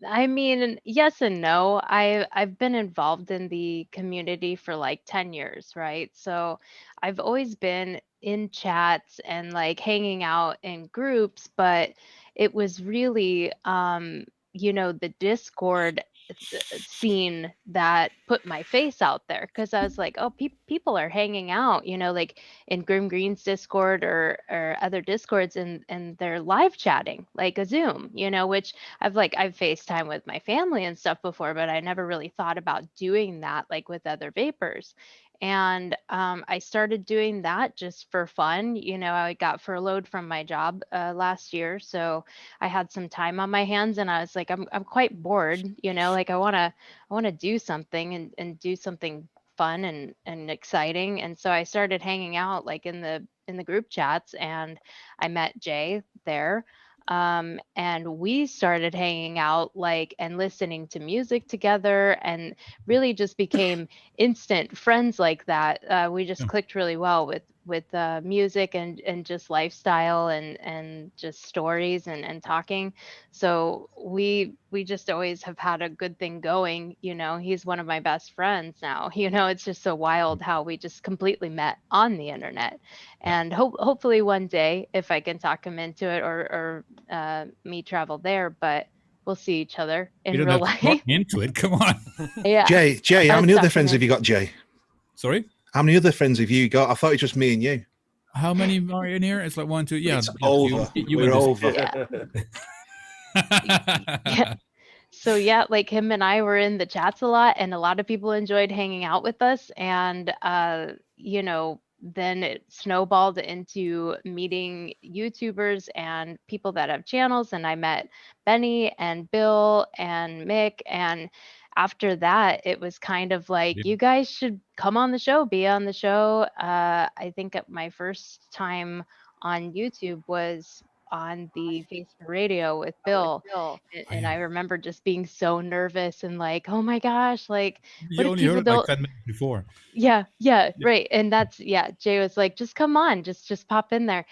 I mean, yes and no. I've been involved in the community for like 10 years, right? So I've always been in chats and like hanging out in groups, but it was really the Discord scene that put my face out there because I was like, oh, people are hanging out, like in Grim Green's Discord or other Discords, and they're live chatting like a Zoom, which I've FaceTime with my family and stuff before, but I never really thought about doing that like with other vapors. And I started doing that just for fun. I got furloughed from my job last year, so I had some time on my hands, and I was like, I'm quite bored. Like I wanna do something and do something fun and exciting. And so I started hanging out like in the group chats, and I met Jay there. And we started hanging out like and listening to music together and really just became instant friends like that. We just clicked really well with music and just lifestyle and just stories and talking. So we just always have had a good thing going. He's one of my best friends now. It's just so wild how we just completely met on the internet. And hopefully one day, if I can talk him into it or me travel there, but we'll see each other in You don't real have to talk life. into it. Come on. Yeah. Jay, how many other friends have you got, Jay? Sorry? How many other friends have you got? I thought it was just me and you. How many are in here? It's like 1, 2. Yeah. It's yeah, over. We're and over. Yeah. So yeah, like him and I were in the chats a lot, and a lot of people enjoyed hanging out with us. And then it snowballed into meeting YouTubers and people that have channels. And I met Benny and Bill and Mick. And after that, it was kind of like, Yeah. you guys should come on the show, be on the show. I think my first time on YouTube was on the Face for Radio with Bill. And I remember just being so nervous and like, oh my gosh, like, what You if only heard people it like don't? 10 minutes before. Yeah, right. And that's, Jay was like, just come on, just pop in there.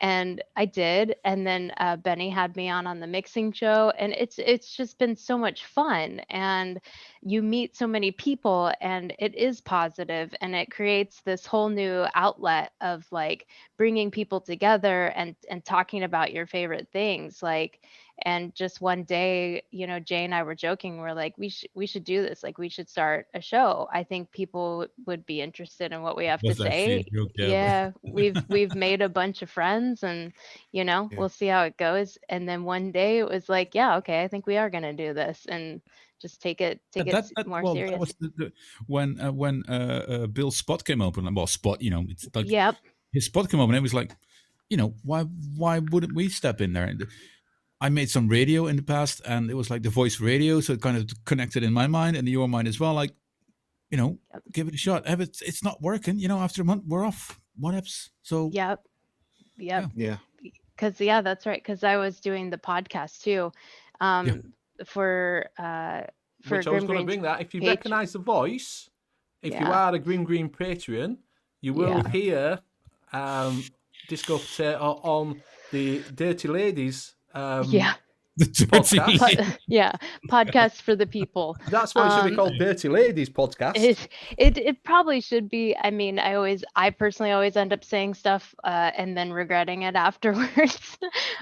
And I did. And then Benny had me on the mixing show, and it's just been so much fun. And you meet so many people, and it is positive, and it creates this whole new outlet of like bringing people together and talking about your favorite things. Like, and just one day, Jay and I were joking. We're like, we should do this. Like, we should start a show. I think people would be interested in what we have to Was actually a say. joke, yeah. Yeah, we've made a bunch of friends, and we'll see how it goes. And then one day it was like, yeah, okay, I think we are gonna do this and just take it more Well, serious. that was when Bill's spot came open. Well, spot, it's like Yep. his spot came open. And it was like, why wouldn't we step in there? And I made some radio in the past, and it was like the voice radio, so it kind of connected in my mind and your mind as well. Like, give it a shot. If it's not working, after a month we're off. What ifs? So Yep. Yeah. Because that's right. Because I was doing the podcast too, for Which I Grim was going to Green's bring that. If you page. recognise the voice, if you Yeah. are a Grim Green Patreon, you will Yeah. hear Disco Potato on the Dirty Ladies. Yeah. the dirty Podcast. Podcast for the people. That's what it should be called, Dirty Ladies Podcast. It probably should be. I mean, I personally always end up saying stuff and then regretting it afterwards.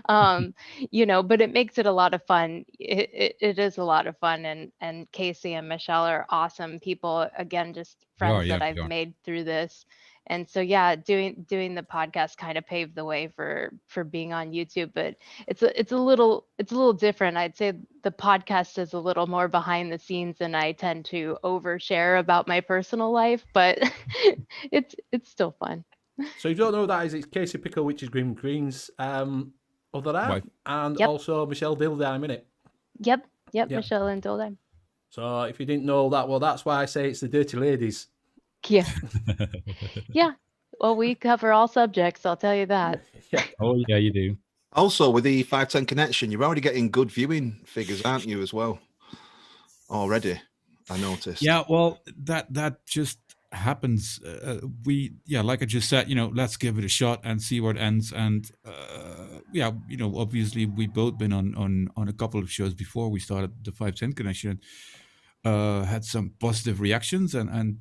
But it makes it a lot of fun. It is a lot of fun, and Casey and Michelle are awesome people. Again, just friends that I've made through this. And so, doing the podcast kind of paved the way for being on YouTube, but it's a little different. I'd say the podcast is a little more behind the scenes, and I tend to overshare about my personal life, but it's still fun. So if you don't know who that is, it's Casey Pickle, which is Grim Green's other half, Right. and Yep. also Michelle Dildime, innit? Yep, Michelle and Dildime. So if you didn't know that, well, that's why I say it's the Dirty Ladies. Yeah. Well, we cover all subjects, I'll tell you that. Oh yeah, you do. Also, with the 510 connection, you're already getting good viewing figures, aren't you, as well? Already, I noticed. Yeah, well, that just happens, like I just said, let's give it a shot and see where it ends. And obviously we both been on a couple of shows before we started the 510 Connection, had some positive reactions, and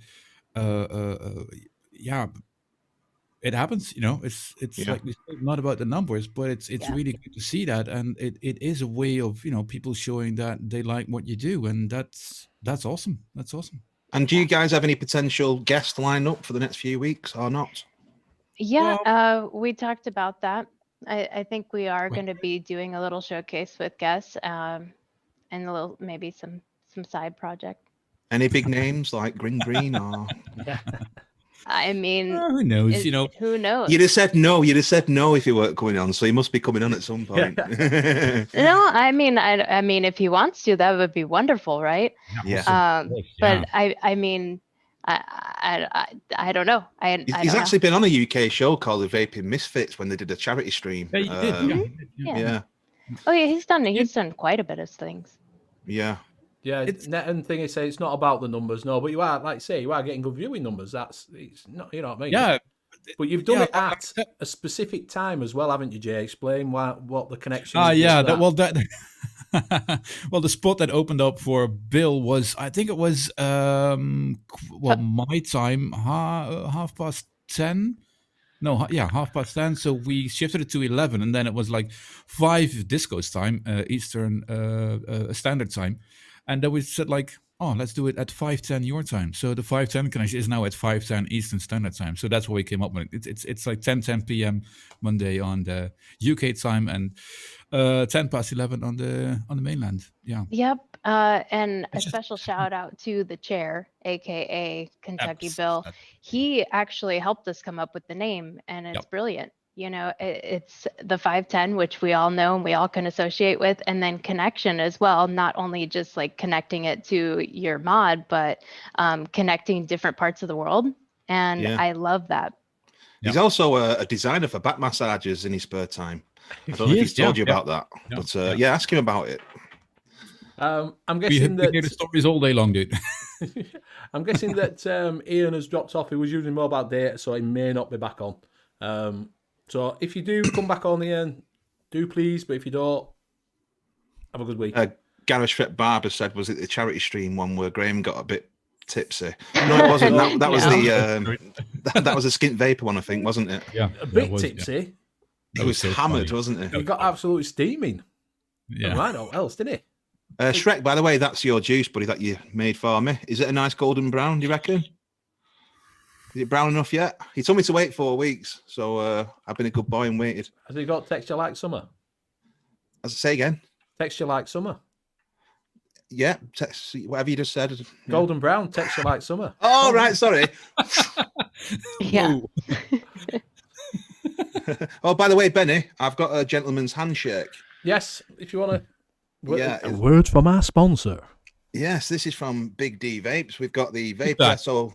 it happens. It's like we said, not about the numbers, but it's really good to see that, and it is a way of people showing that they like what you do, and that's awesome. That's awesome. And do you guys have any potential guests lined up for the next few weeks or not? Yeah, we talked about that. I think we are going to be doing a little showcase with guests, and a little maybe some side project. Any big names like Green or? I mean, who knows? Who knows? You'd have said no. You'd have said no if you weren't coming on. So he must be coming on at some point. No, I mean, if he wants to, that would be wonderful, right? Yeah. But I mean, I don't know. He's actually been on a UK show called the Vaping Misfits when they did a charity stream. Yeah, you did. Yeah. Oh yeah, he's done quite a bit of things. Yeah. Yeah, and thing is, say it's not about the numbers, no, but you are, like say, you are getting good viewing numbers. It's not, you know what I mean? Yeah. But you've done it at a specific time as well, haven't you, Jay? Explain what the connection is. Well, the spot that opened up for Bill was, I think it was, my time, 10:30. No, 10:30. So we shifted it to 11, and then it was like 5 Disco's time, Eastern Standard Time. And then we said let's do it at 5:10 your time. So the 5:10 connection is now at 5:10 Eastern Standard Time. So that's what we came up with. It's like 10:10 p.m. Monday on the UK time, and 11:10 on the mainland. Yeah. Yep. And a special shout out to the chair, aka Kentucky Bill. He actually helped us come up with the name, and it's brilliant. It's the 510, which we all know and we all can associate with, and then connection as well, not only just like connecting it to your mod, but connecting different parts of the world. And I love that. He's also a designer for back massages in his spare time. I don't know if he's told you about that, but ask him about it. I'm guessing that we hear the stories all day long, dude. I'm guessing that Ian has dropped off. He was using mobile data, so he may not be back on. So if you do come back on, Ian, do please. But if you don't, have a good week. Garage Fit Barber said, was it the charity stream one where Graham got a bit tipsy? No, it wasn't. That was that was a Skint Vapor one, I think, wasn't it? Yeah, a bit tipsy. He was hammered, wasn't he? He got absolutely steaming. Yeah. Right, what else, didn't he? Shrek, by the way, that's your juice, buddy, that you made for me. Is it a nice golden brown, do you reckon? Is it brown enough yet? He told me to wait 4 weeks, so I've been a good boy and waited. Has it got texture like summer? Say again? Texture like summer. Yeah, whatever you just said. Golden brown, texture like summer. Oh, right, sorry. Yeah. Oh, by the way, Benny, I've got a gentleman's handshake. Yes, if you want to. A word from our sponsor. Yes, this is from Big D Vapes. We've got the Vaporesso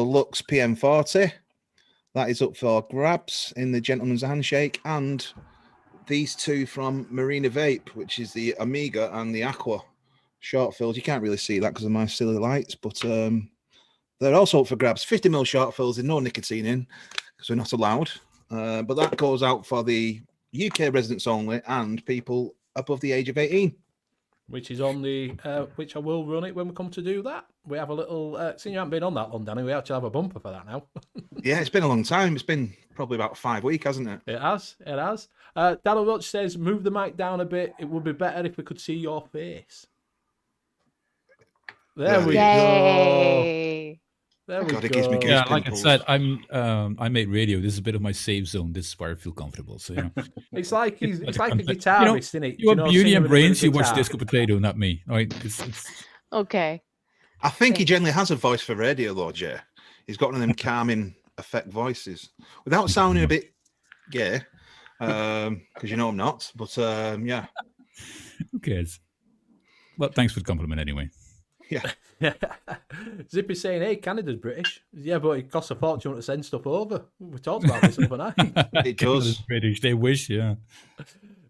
Lux PM40. That is up for grabs in the gentleman's handshake. And these two from Marina Vape, which is the Amiga and the Aqua short fills. You can't really see that because of my silly lights, but they're also up for grabs. 50ml short fills with no nicotine in because we're not allowed. But that goes out for the UK residents only and people above the age of 18. Which is on the, which I will run it when we come to do that. We have a little, since you haven't been on that long, Danny, we actually have a bumper for that now. Yeah, it's been a long time. It's been probably about 5 weeks, hasn't it? It has. Darryl Welch says, move the mic down a bit. It would be better if we could see your face. There we go. There we go. It gives me yeah, like I said, I made radio. This is a bit of my safe zone. This is where I feel comfortable. So it's like a guitarist, isn't it? You have beauty and brains. You watch Disco Potato, not me. All right. It's... Okay. I think he generally has a voice for radio, though, Jay. He's got one of them calming effect voices without sounding a bit gay, because you know I'm not. But yeah. Who cares? Well, thanks for the compliment anyway. Yeah. Zippy's saying, hey, Canada's British. Yeah, but it costs a fortune to send stuff over. We talked about this overnight. It does. British, they wish, yeah.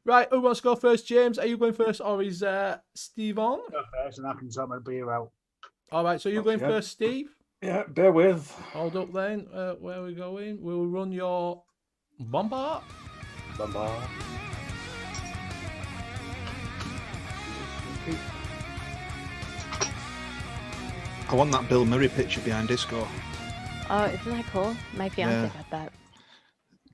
Right, who wants to go first? James, are you going first or is Steve on? Go first and I can sort my beer out. All right, so you're going first, Steve? Yeah, bear with. Hold up then. Where are we going? We'll run your Bombard. Bombard. I want that Bill Murray picture behind Disco. Oh, isn't that cool? My fiance got that.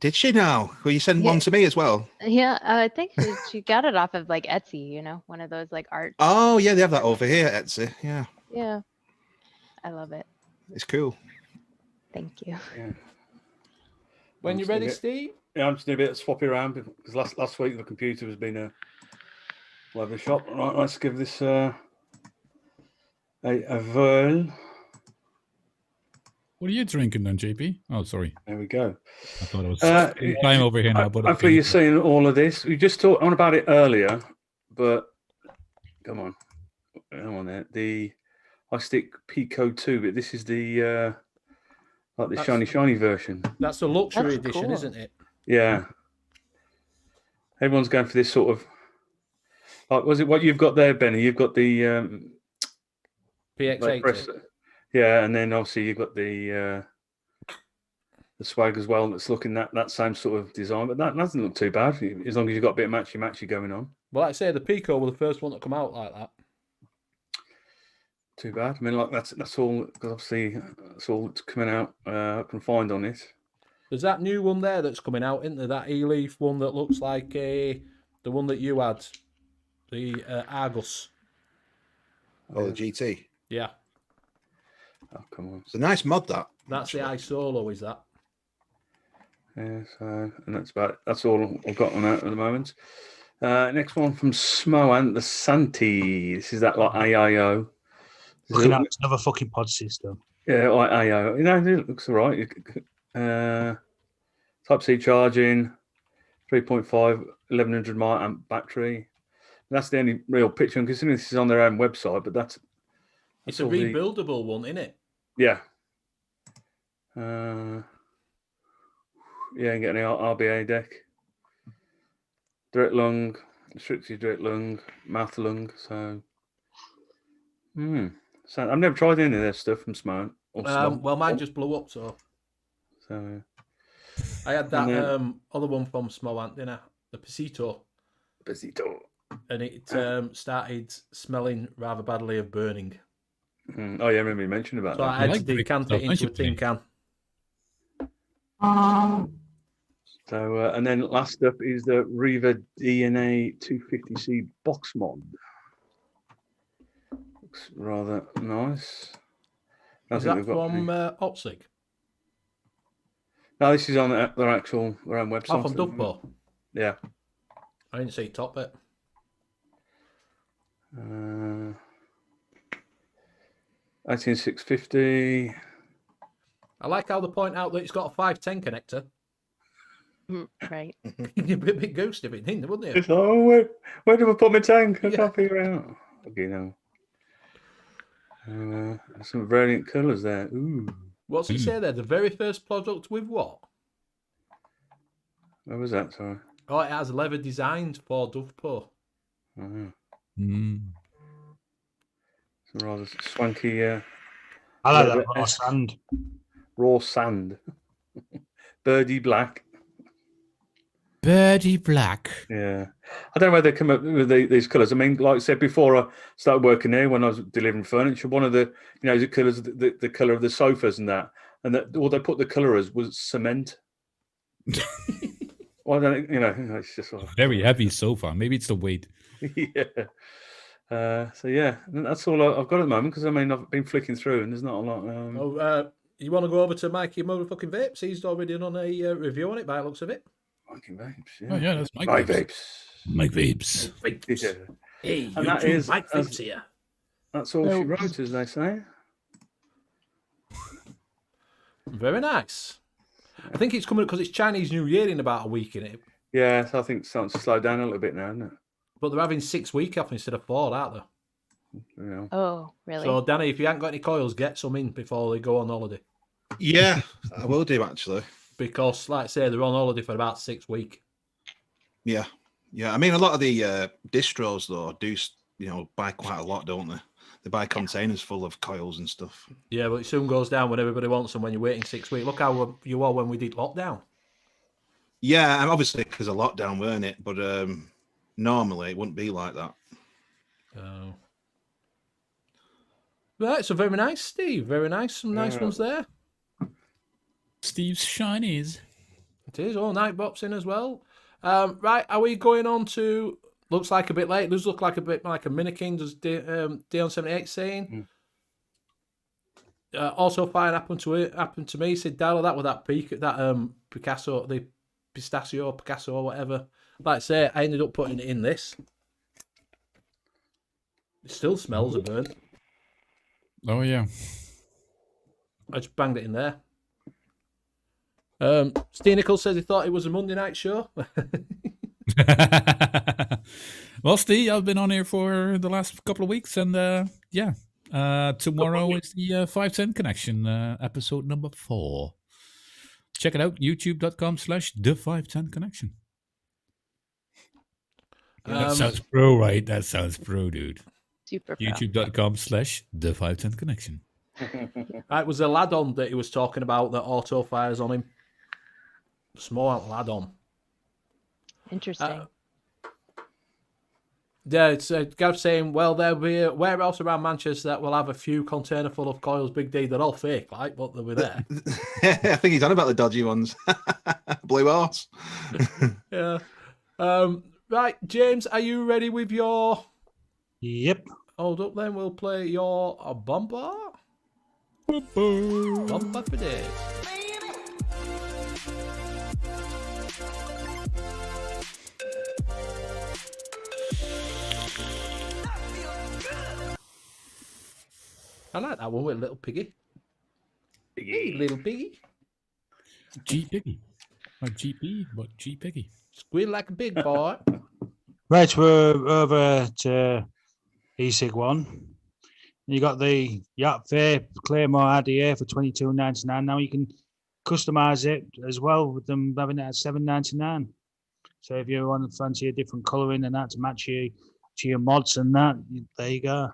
Did she now? Will you send one to me as well? Yeah, I think she got it off of like Etsy, you know, one of those like art. Oh, yeah, they have that over here, Etsy. Yeah. Yeah. I love it. It's cool. Thank you. Yeah. When you're ready, Steve? Yeah, I'm just doing a bit of swapping around because last week the computer has been a leather shop. Right, let's give this a whirl. What are you drinking then, JP? Oh, sorry. There we go. I thought it was time over here now. But hopefully you're seeing all of this. We just talked on about it earlier, but come on there. The I stick Pico 2, but this is the like the shiny version. That's the luxury edition, isn't it? Yeah. Everyone's going for this sort of. Like, was it what you've got there, Benny? You've got the PX80. Yeah, and then obviously you've got the swag as well. That's looking that same sort of design, but that doesn't look too bad as long as you've got a bit of matchy going on. Well, like I say, the Pico were the first one to come out like that. Too bad. I mean, like that's all because obviously that's all that's coming out. I can find on it. There's that new one there that's coming out, isn't there? That E-Leaf one that looks like the one that you had, the Argus. Oh, the GT. Yeah. Oh, come on. It's a nice mod, that. That's the iSolo, is that? Yeah, so, and that's all I've got on that at the moment. Next one from Smoant, the Santi. This is that like AIO. Looking at another fucking pod system. Yeah, like AIO. You know, it looks all right. Type-C charging, 3.5, 1100 milliamp battery. That's the only real picture. And considering this is on their own website, but that's it's a rebuildable one, isn't it? Yeah. Yeah, and get an RBA deck. Direct lung, restricted direct lung, mouth lung. So, so I've never tried any of their stuff from Smart. Well, mine just blew up, so I had that other one from Smoant, didn't I? The Pesito. And it started smelling rather badly of burning. Oh, yeah, I remember you mentioned about that. So I had to decant it into a tin can. So, and then last up is the Riva DNA 250C box mod. Looks rather nice. Is that from Opsig? No, this is on their own website. Oh, from Dovebo? Yeah. I didn't see top bit. 18650. I like how they point out that it's got a 510 connector. Right. You'd be a bit ghost if it didn't, wouldn't you? It's like, oh, where do I put my tank? I can't figure it out. Okay, now. Some brilliant colours there. Ooh. What's it say there? The very first product with what? Where was that? Sorry. Oh, it has leather designs for Dovebo. Some rather swanky. I like that raw sand. Raw sand. Birdie black. Birdie black. Yeah. I don't know where they come up with these colours. I mean, like I said before, I started working here when I was delivering furniture. One of the, the colours, the colour of the sofas and that all they put the colour as was cement. Well, I don't, it's just sort of... Very heavy sofa. Maybe it's the weight. Yeah. So yeah, that's all I've got at the moment because I've been flicking through and there's not a lot. You want to go over to Mikey Motherfucking Vapes? He's already done a review on it by the looks of it. Mikey Vapes, yeah. Oh yeah, that's Mike Vapes. Mike Vapes. Yeah. Hey, and that is Mike Vapes here. That's all she wrote, as they say. Very nice. I think it's coming because it's Chinese New Year in about a week, in it. Yeah, so I think it's starting to slow down a little bit now, isn't it? But they're having 6 weeks off instead of 4, aren't they? Yeah. Oh, really? So, Danny, if you haven't got any coils, get some in before they go on holiday. Yeah, I will do, actually. Because, like I say, they're on holiday for about 6 weeks. Yeah. Yeah, I mean, a lot of the distros, though, do, buy quite a lot, don't they? They buy containers full of coils and stuff. Yeah, but it soon goes down when everybody wants them when you're waiting 6 weeks. Look how you are when we did lockdown. Yeah, and obviously because of lockdown, weren't it? But normally it wouldn't be like that. Oh. Right, so very nice, Steve. Very nice. Some nice ones there. Steve's shinies. It is. All night box in as well. Right, are we going on to... Looks like a bit late. Does look like a bit like a Minikin. Does Dion78 saying? Also, fine happened to me. Said Darryl, that was that Picasso, the pistachio Picasso or whatever. Like I say, I ended up putting it in this. It still smells a burn. Oh yeah. I just banged it in there. Steve Nichols says he thought it was a Monday night show. Well, Steve, I've been on here for the last couple of weeks, and tomorrow is the 510 Connection, episode number 4. Check it out, youtube.com/the510connection. That sounds pro, right? That sounds pro, dude. Super pro. youtube.com/the510connection. It was a lad on that he was talking about that auto fires on him. Small lad on. Interesting. Yeah, it's Gav saying, well, there'll be a warehouse around Manchester that will have a few container full of coils, Big D. They're all fake, like, but they'll be there. I think he's on about the dodgy ones. Blue horse. Yeah. Right, James, are you ready with your... Yep. Hold up then, we'll play your bumper. Bumper for days. I like that one with Little Piggy. Hey, Little Piggy. G Piggy. Not GP, but G Piggy. Squeal like a big boy. Right, we're over to E-Sig 1. You got the N.U.V.S Claymore RDA for $22.99. Now you can customize it as well with them having it at $7.99. So if you want to fancy a different colouring and that to match to your mods and that, there you go.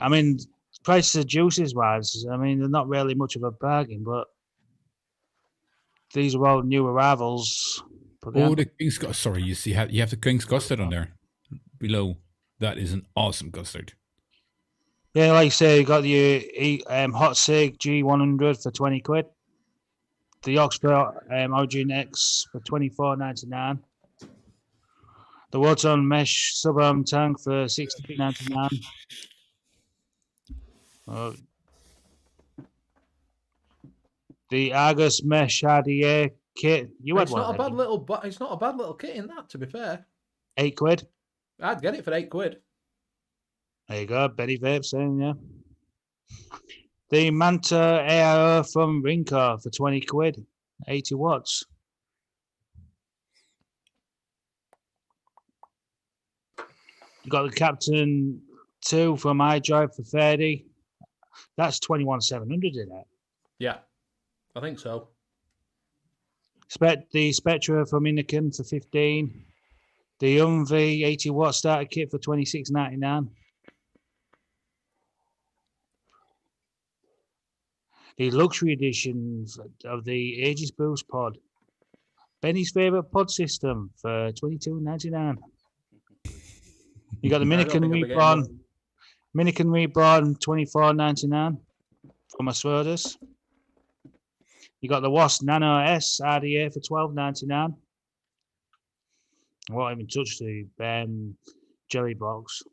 I mean, prices of juices wise, I mean, they're not really much of a bargain, but these are all new arrivals. Oh, the King's Custard. Sorry, you see, you have the King's Custard on there below. That is an awesome custard. Yeah, like I say, you got the Hot Sig G100 for 20 quid. The Oxford Origin X for $24.99. The Waton Mesh Subarm Tank for $16.99. The Argus Mesh RDA kit. You had It's one. not a bad little. It's not a bad little kit in that. To be fair, £8. I'd get it for £8. There you go, Betty Vape saying, yeah. The Manta AIO from Rinco for 20 quid, 80 watts. You got the Captain 2 from iDrive for 30. That's 21,700 in it. Yeah, I think so. The Spectra from Inikin for 15. The N.U.V. 80 watt starter kit for $26.99. The luxury edition of the Aegis Boost pod. Benny's favourite pod system for $22.99. You got the Minikin Reborn. Minikin Reborn $24.99 from Asrodus. You got the N.U.V.S Nano S RDA for $12.99. I won't even touch the jelly box.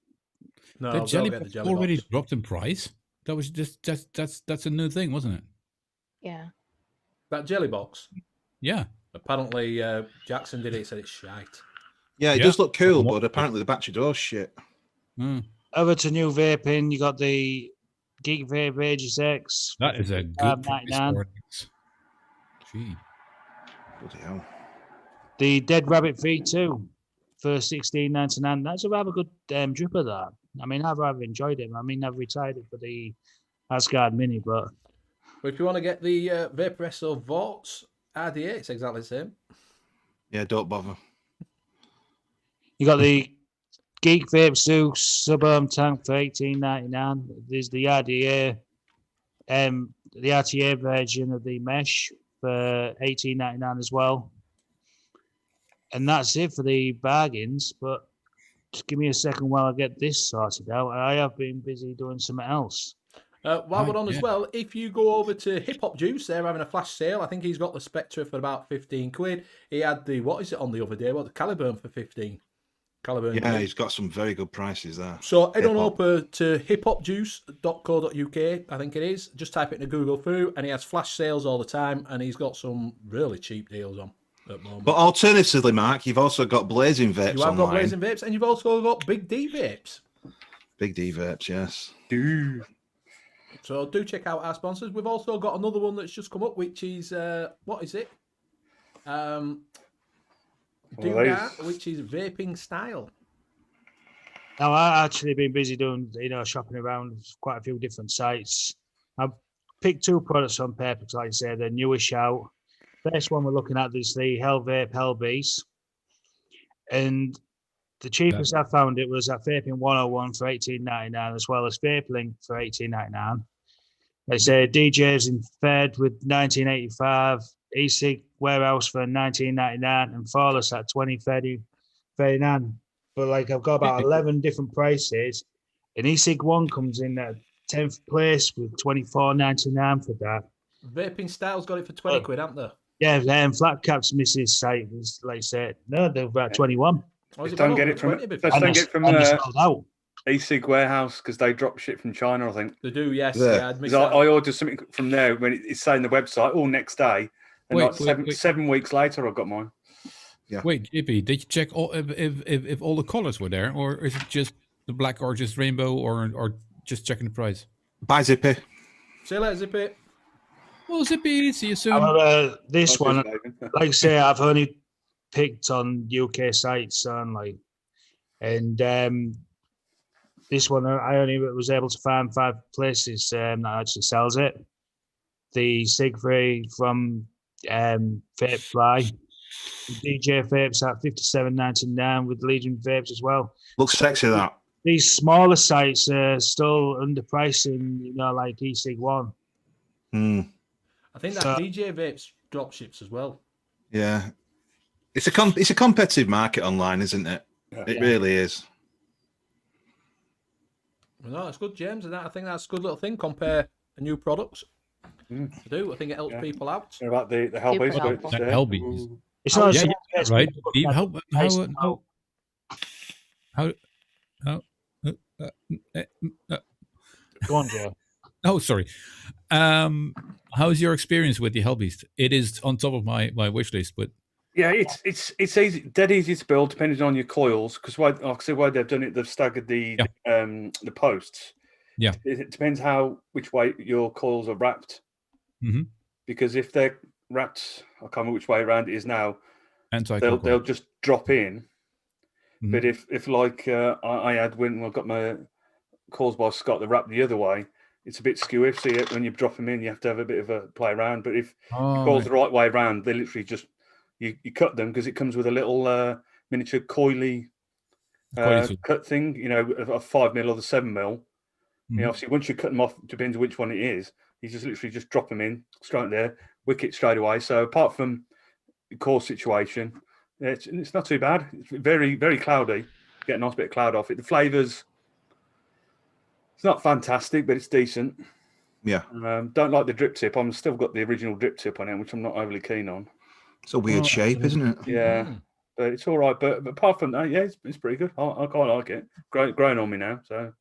No, The jelly get box the jelly already box. dropped in price. That was just that's a new thing, wasn't it? Yeah. That jelly box. Yeah. Apparently, Jackson did it. Said it's shite. Yeah, it does look cool, but apparently the battery does shit. Over to new vaping, you got the Geek Vape Aegis X. That is a good price 99. for it. Gee. Bloody hell. The Dead Rabbit V2 for $16.99. That's a rather good dripper, that. I mean, I've rather enjoyed it. I mean, I've retired it for the Asgard Mini, but... But if you want to get the Vaporesso Vorts RDA, it's exactly the same. Yeah, don't bother. You got the Geek Vape Zeus Suburban Tank for $18.99. There's the RTA version of the mesh for $18.99 as well. And that's it for the bargains. But just give me a second while I get this sorted out. I have been busy doing something else. While we're on as well, if you go over to Hip Hop Juice, they're having a flash sale. I think he's got the Spectre for about 15 quid. He had the, what is it on the other day? What, the Caliburn for 15. Caliburn. Yeah, he's got some very good prices there. So head on over to hiphopjuice.co.uk, I think it is. Just type it in a Google through, and he has flash sales all the time, and he's got some really cheap deals on at the moment. But alternatively, Mark, you've also got Blazing Vapes You have got online. Blazing Vapes, and you've also got Big D Vapes. Big D Vapes, yes. So do check out our sponsors. We've also got another one that's just come up, which is, what is it? Which is vaping style. Now, I've actually been busy doing, shopping around quite a few different sites. I've picked 2 products on paper, like I say, they're newish out. First one we're looking at is the Hell Vape Hell Beast. And the cheapest I found it was at Vaping 101 for $18.99, as well as Vapelink for $18.99. They say DJs in Fed with $19.85, e-cig Warehouse for $19.99, and Flawless at $20.39. But like I've got about 11 different prices, and e-cig one comes in at 10th place with $24.99 for that. Vaping Style's got it for 20 quid, haven't they? Yeah, Flat Cap's Mrs. site was like I said, no, they're about 21. Just don't get it from e-cig Warehouse because they drop shit from China, I think. They do, yes. Yeah, I ordered something from there when it's saying the website all next day, and seven weeks later I got mine. Yeah. Wait, Jippy, did you check if all the colors were there, or is it just the black or just rainbow, or just checking the price? Bye, Zippy. See you later, Zippy. Well, Zippy, see you soon. This one, like I say, I've only picked on UK sites online, and this one I only was able to find 5 places that actually sells it. The Sigfree from Vape Fly, DJ Vapes at $57.99 with Legion Vapes as well. Looks sexy, that. These smaller sites are still underpricing, like e-cig one. I think that DJ Vapes drop ships as well. Yeah, it's a competitive market online, isn't it? Yeah. It really is. Well, no, it's good, James, and I think that's a good little thing. Compare the new products. I do. I think it helps people out. About the Hellbeast. Hellbeast. It's not right. Go on, Joe. Oh, sorry. How's your experience with the Hellbeast? It is on top of my wish list, but yeah, it's easy, dead easy to build depending on your coils. Because why they've done it, they've staggered the posts. Yeah, it depends which way your coils are wrapped. Mm-hmm. Because if they're wrapped, I can't remember which way around it is now. They'll just drop in. Mm-hmm. But if like I had when I got my coils by Scott, they're wrapped the other way. It's a bit skewy. So when you drop them in, you have to have a bit of a play around. But if your coils the right way around, they literally just you cut them because it comes with a little miniature coily cut thing. A 5 mil or the 7 mil. Mm-hmm. Obviously, once you cut them off, depends which one it is. You just literally just drop them in straight there, wick it straight away. So apart from the core situation, it's not too bad. It's very, very cloudy. Get a nice bit of cloud off it. The flavours, it's not fantastic, but it's decent. Yeah. Don't like the drip tip. I'm still got the original drip tip on it, which I'm not overly keen on. It's a weird shape, isn't it? Yeah. But it's all right. But apart from that, yeah, it's pretty good. I quite like it. Growing on me now, so.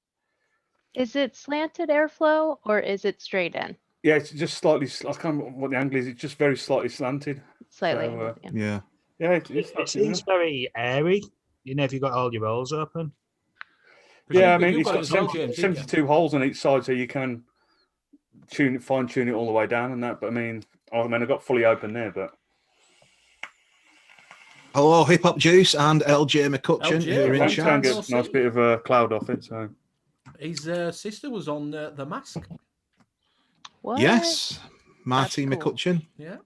Is it slanted airflow or is it straight in? Yeah, it's just slightly. I can't remember what the angle is. It's just very slightly slanted. Slightly. So, yeah. Yeah, it seems very airy. If you've got all your rolls open. Yeah, I mean it's got 72 holes on each side, so you can fine tune it all the way down and that. But I got fully open there, but. Hello, Hip Hop Juice and LJ McCutcheon. You're in chat. Get a nice bit of a cloud off it. So. His sister was on The Mask. What? Yes, Marty McCutcheon. Yeah.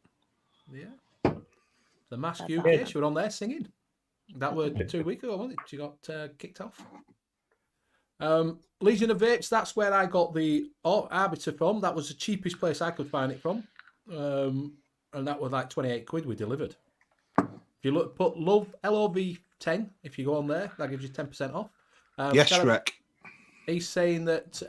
The Mask UK. She was on there singing. That were 2 weeks ago, wasn't it? She got kicked off. Legion of Vapes, that's where I got the Arbiter from. That was the cheapest place I could find it from. And that was like 28 quid we delivered. If you put LOV10, if you go on there, that gives you 10% off. Yes, Shrek. He's saying that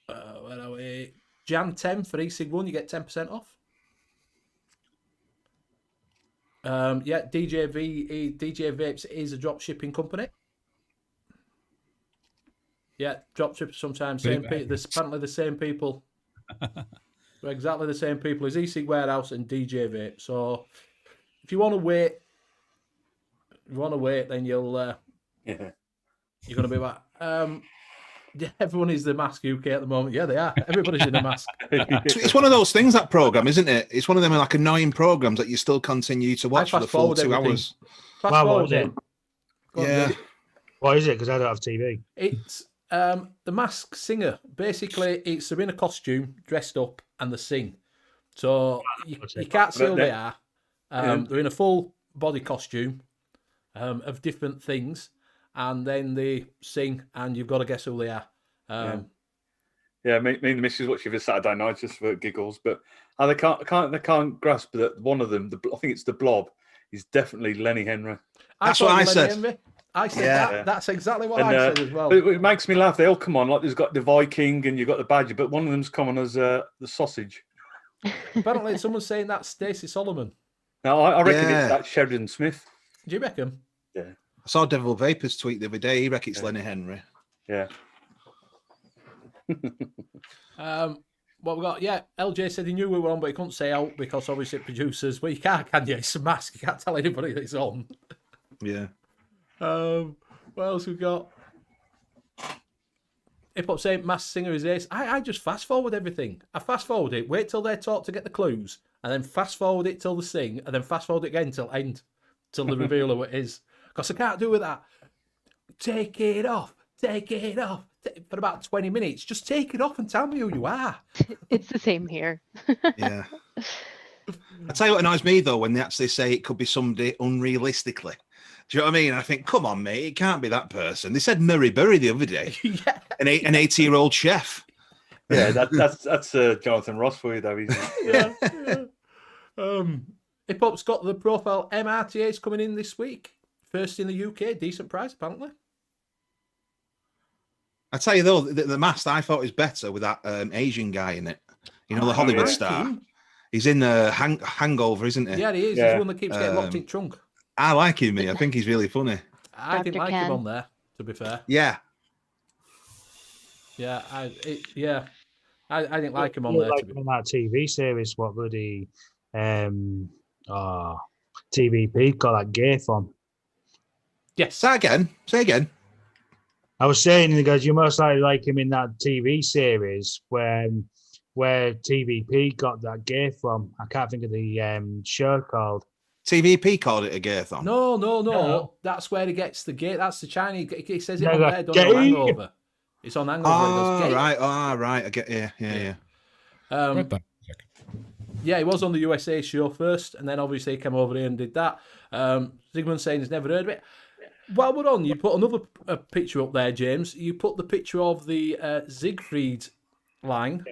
where are we? Jan 10 for e-cig1, you get 10% off. DJ Vapes is a drop shipping company. Yeah, drop shippers sometimes. Apparently the same people. They're exactly the same people as e-cig Warehouse and DJ Vape. So if you want to wait, then you're going to be like, everyone is the Mask UK at the moment. Yeah, they are. Everybody's in a mask. It's one of those things, that program, isn't it? It's one of them like annoying programs that you still continue to watch for the full 2 hours. Fast forward it. Yeah. What is it? Because I don't have TV. It's the Masked Singer. Basically, it's they're in a costume, dressed up, and they sing. So you can't see who they are. They're in a full body costume of different things, and then they sing, and you've got to guess who they are. Me and the missus watch it for Saturday night just for giggles, but they can't grasp that one of them, I think it's the Blob, is definitely Lenny Henry. That's what I said. Henry. I said that. That's exactly what I said as well. It makes me laugh. They all come on like there's got the Viking and you've got the Badger, but one of them's come on as the Sausage. Apparently, someone's saying that's Stacey Solomon. No, I reckon it's that Sheridan Smith. Do you reckon? Yeah. I saw Devil Vapors tweet the other day. He reckons it's Lenny Henry. Yeah. What we got? Yeah, LJ said he knew we were on, but he couldn't say out because obviously producers. Well, you can't, can you? It's a mask. You can't tell anybody that it's on. Yeah. What else we got? Hip Hop saying Masked Singer is ace. I just fast forward everything. I fast forward it, wait till they talk to get the clues, and then fast forward it till they sing, and then fast forward it again till end, till they reveal who it is. Because I can't do with that. Take it off for about 20 minutes. Just take it off and tell me who you are. It's the same here. Yeah. I tell you what annoys me though, when they actually say it could be somebody unrealistically. Do you know what I mean? I think, come on, mate, it can't be that person. They said Murray Burry the other day. Yeah. An 80-year-old chef. Yeah, that's Jonathan Ross for you, though, isn't it? Yeah. Hip Hop's got the profile MRTAs coming in this week. First in the UK, decent price apparently. I tell you though, the Masked I thought was better with that Asian guy in it. You know, the Hollywood star. Him. He's in Hangover, isn't he? Yeah, he is. Yeah. He's one that keeps getting locked in trunk. I like him, mate. I think he's really funny. I didn't Dr. like Ken. him on there, to be fair. Yeah. Yeah, I didn't like him on there. Like on that TV series, what bloody TVP got that gay from. Yes. Say again. I was saying, he goes, you most likely like him in that TV series where TVP got that gay from. I can't think of the show called. TVP called it a gay-thon. No. That's where he gets the gate. That's the Chinese. He says it No, on that there. Don't gay. know Hangover. It's on Hangover. Oh, right. I get, yeah. Right back. Yeah, he was on the USA show first, and then obviously he came over here and did that. Zygmunt saying he's never heard of it. While we're on, you put another picture up there, James. You put the picture of the Siegfried line.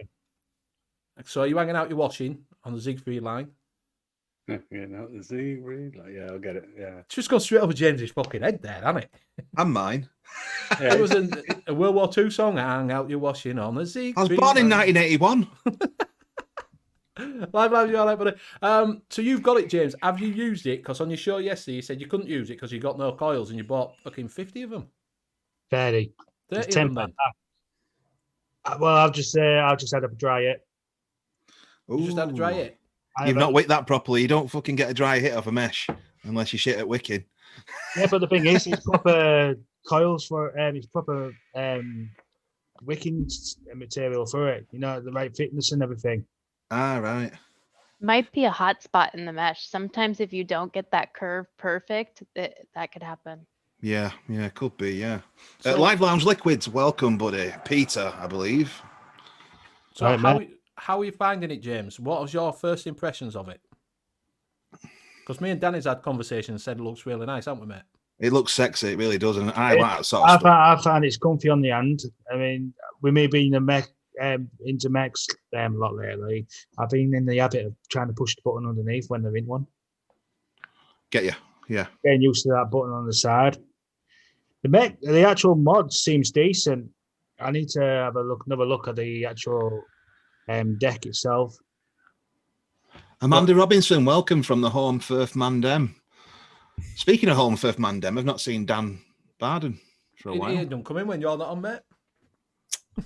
So are you hanging out your washing on the Siegfried line? Yeah, no, the Siegfried. Yeah, I'll get it. Yeah. It's just gone straight over James's fucking head there, hasn't it? And mine. Yeah, it was a World War II song, Hang Out Your Washing on the Siegfried. I was born in 1981. Live, you're all right, buddy. So you've got it, James. Have you used it? Because on your show yesterday, you said you couldn't use it because you got no coils and you bought fucking 50 of them. 30. 30 10 of them, then. Well, I've just had to dry it. You just had to dry it. You've not wicked that properly. You don't fucking get a dry hit off a mesh unless you shit at wicking. Yeah, but the thing is, it's proper coils for it's proper wicking material for it. You know, the right fitness and everything. Ah, right. Might be a hot spot in the mesh. Sometimes if you don't get that curve perfect, that could happen. Yeah, could be, yeah. So- Live Lounge Liquids, welcome, buddy. Peter, I believe. So Right, how are you finding it, James? What was your first impressions of it? Because me and Danny's had conversations and said it looks really nice, haven't we, mate? It looks sexy. It really does, and I like that sort of stuff. I find it's comfy on the hand. I mean, we may be into mechs a lot lately. I've been in the habit of trying to push the button underneath when they're in one. Get you, yeah. Getting used to that button on the side. The actual mod seems decent. I need to have another look at the actual deck itself. Amanda Robinson, welcome from the Home Firth Mandem. Speaking of Home Firth Mandem, I've not seen Dan Barden for a while. He don't come in when you're not on, mate.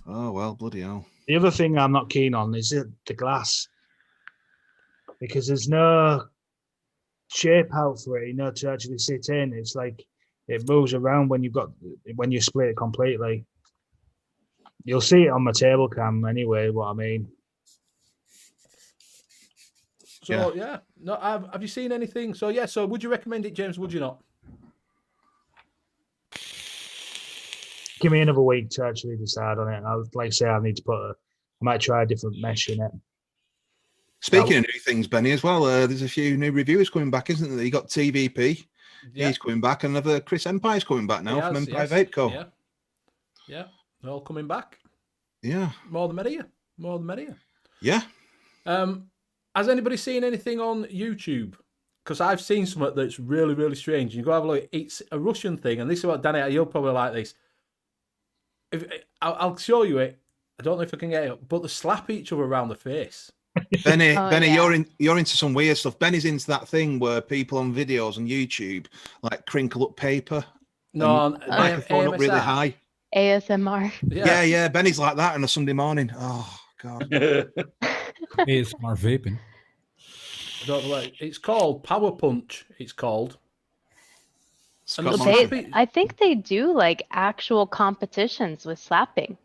Oh, well, bloody hell. The other thing I'm not keen on is the glass. Because there's no shape out for it, to actually sit in. It's like it moves around when you split it completely. You'll see it on my table cam anyway, what I mean. So, yeah. No, have you seen anything? So, yeah, so would you recommend it, James? Would you not? Give me another week to actually decide on it. Like I say, I need to I might try a different mesh in it. Speaking of new things, Benny, as well, there's a few new reviewers coming back, isn't there? You got TVP. Yeah. He's coming back. Another Chris Empire's coming back now from Empire Vape Co. Yeah. They're all coming back. Yeah. More the merrier. Yeah. Has anybody seen anything on YouTube? Because I've seen something that's really, really strange. You go have a look. It's a Russian thing, and this is what Danny, you'll probably like this. I'll show you it. I don't know if I can get it, but they slap each other around the face. Benny, you're into some weird stuff. Benny's into that thing where people on videos on YouTube like crinkle up paper. No, microphone up really high. ASMR. Yeah. Benny's like that on a Sunday morning. Oh God. ASMR vaping. I don't know what it's called. Power Punch. It's called. I think they do like actual competitions with slapping.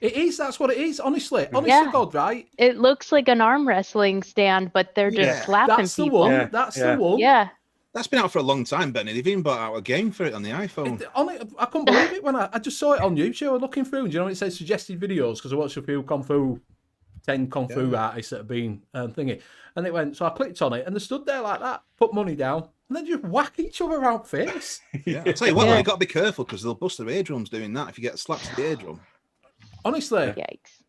It is. That's what it is. Honestly, God, right? It looks like an arm wrestling stand, but they're just slapping that's people. The one. That's the one. Yeah. That's been out for a long time, Benny. They've even brought out a game for it on the iPhone. I couldn't believe it when I just saw it on YouTube. I was looking through, and you know, it says suggested videos because I watched a few ten Kung Fu artists that have been thingy. And it went, so I clicked on it, and they stood there like that, put money down, and then just whack each other around face. Yeah, I'll tell you what, you've got to be careful because they'll bust their eardrums doing that if you get slapped to the eardrum. Honestly. Yikes.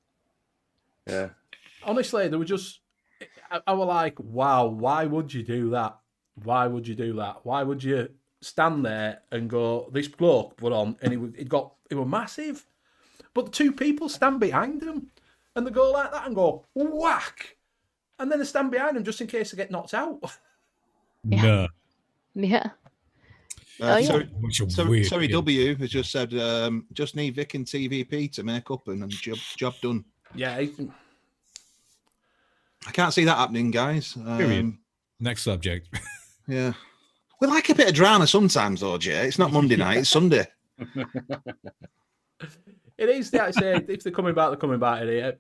Yeah. Honestly, they were just, I was like, wow, why would you do that? Why would you do that? Why would you stand there and go, this bloke put on, and it was massive. But the two people stand behind him, and they go like that and go, whack! And then they stand behind him just in case they get knocked out. No. Yeah. Sorry, W has just said, just need Vic and TVP to make up and job done. Yeah. I can't see that happening, guys. Next subject. Yeah. We like a bit of drama sometimes, though, Jay. It's not Monday night, it's Sunday. It is, like I say, if they're coming back, they're coming back. It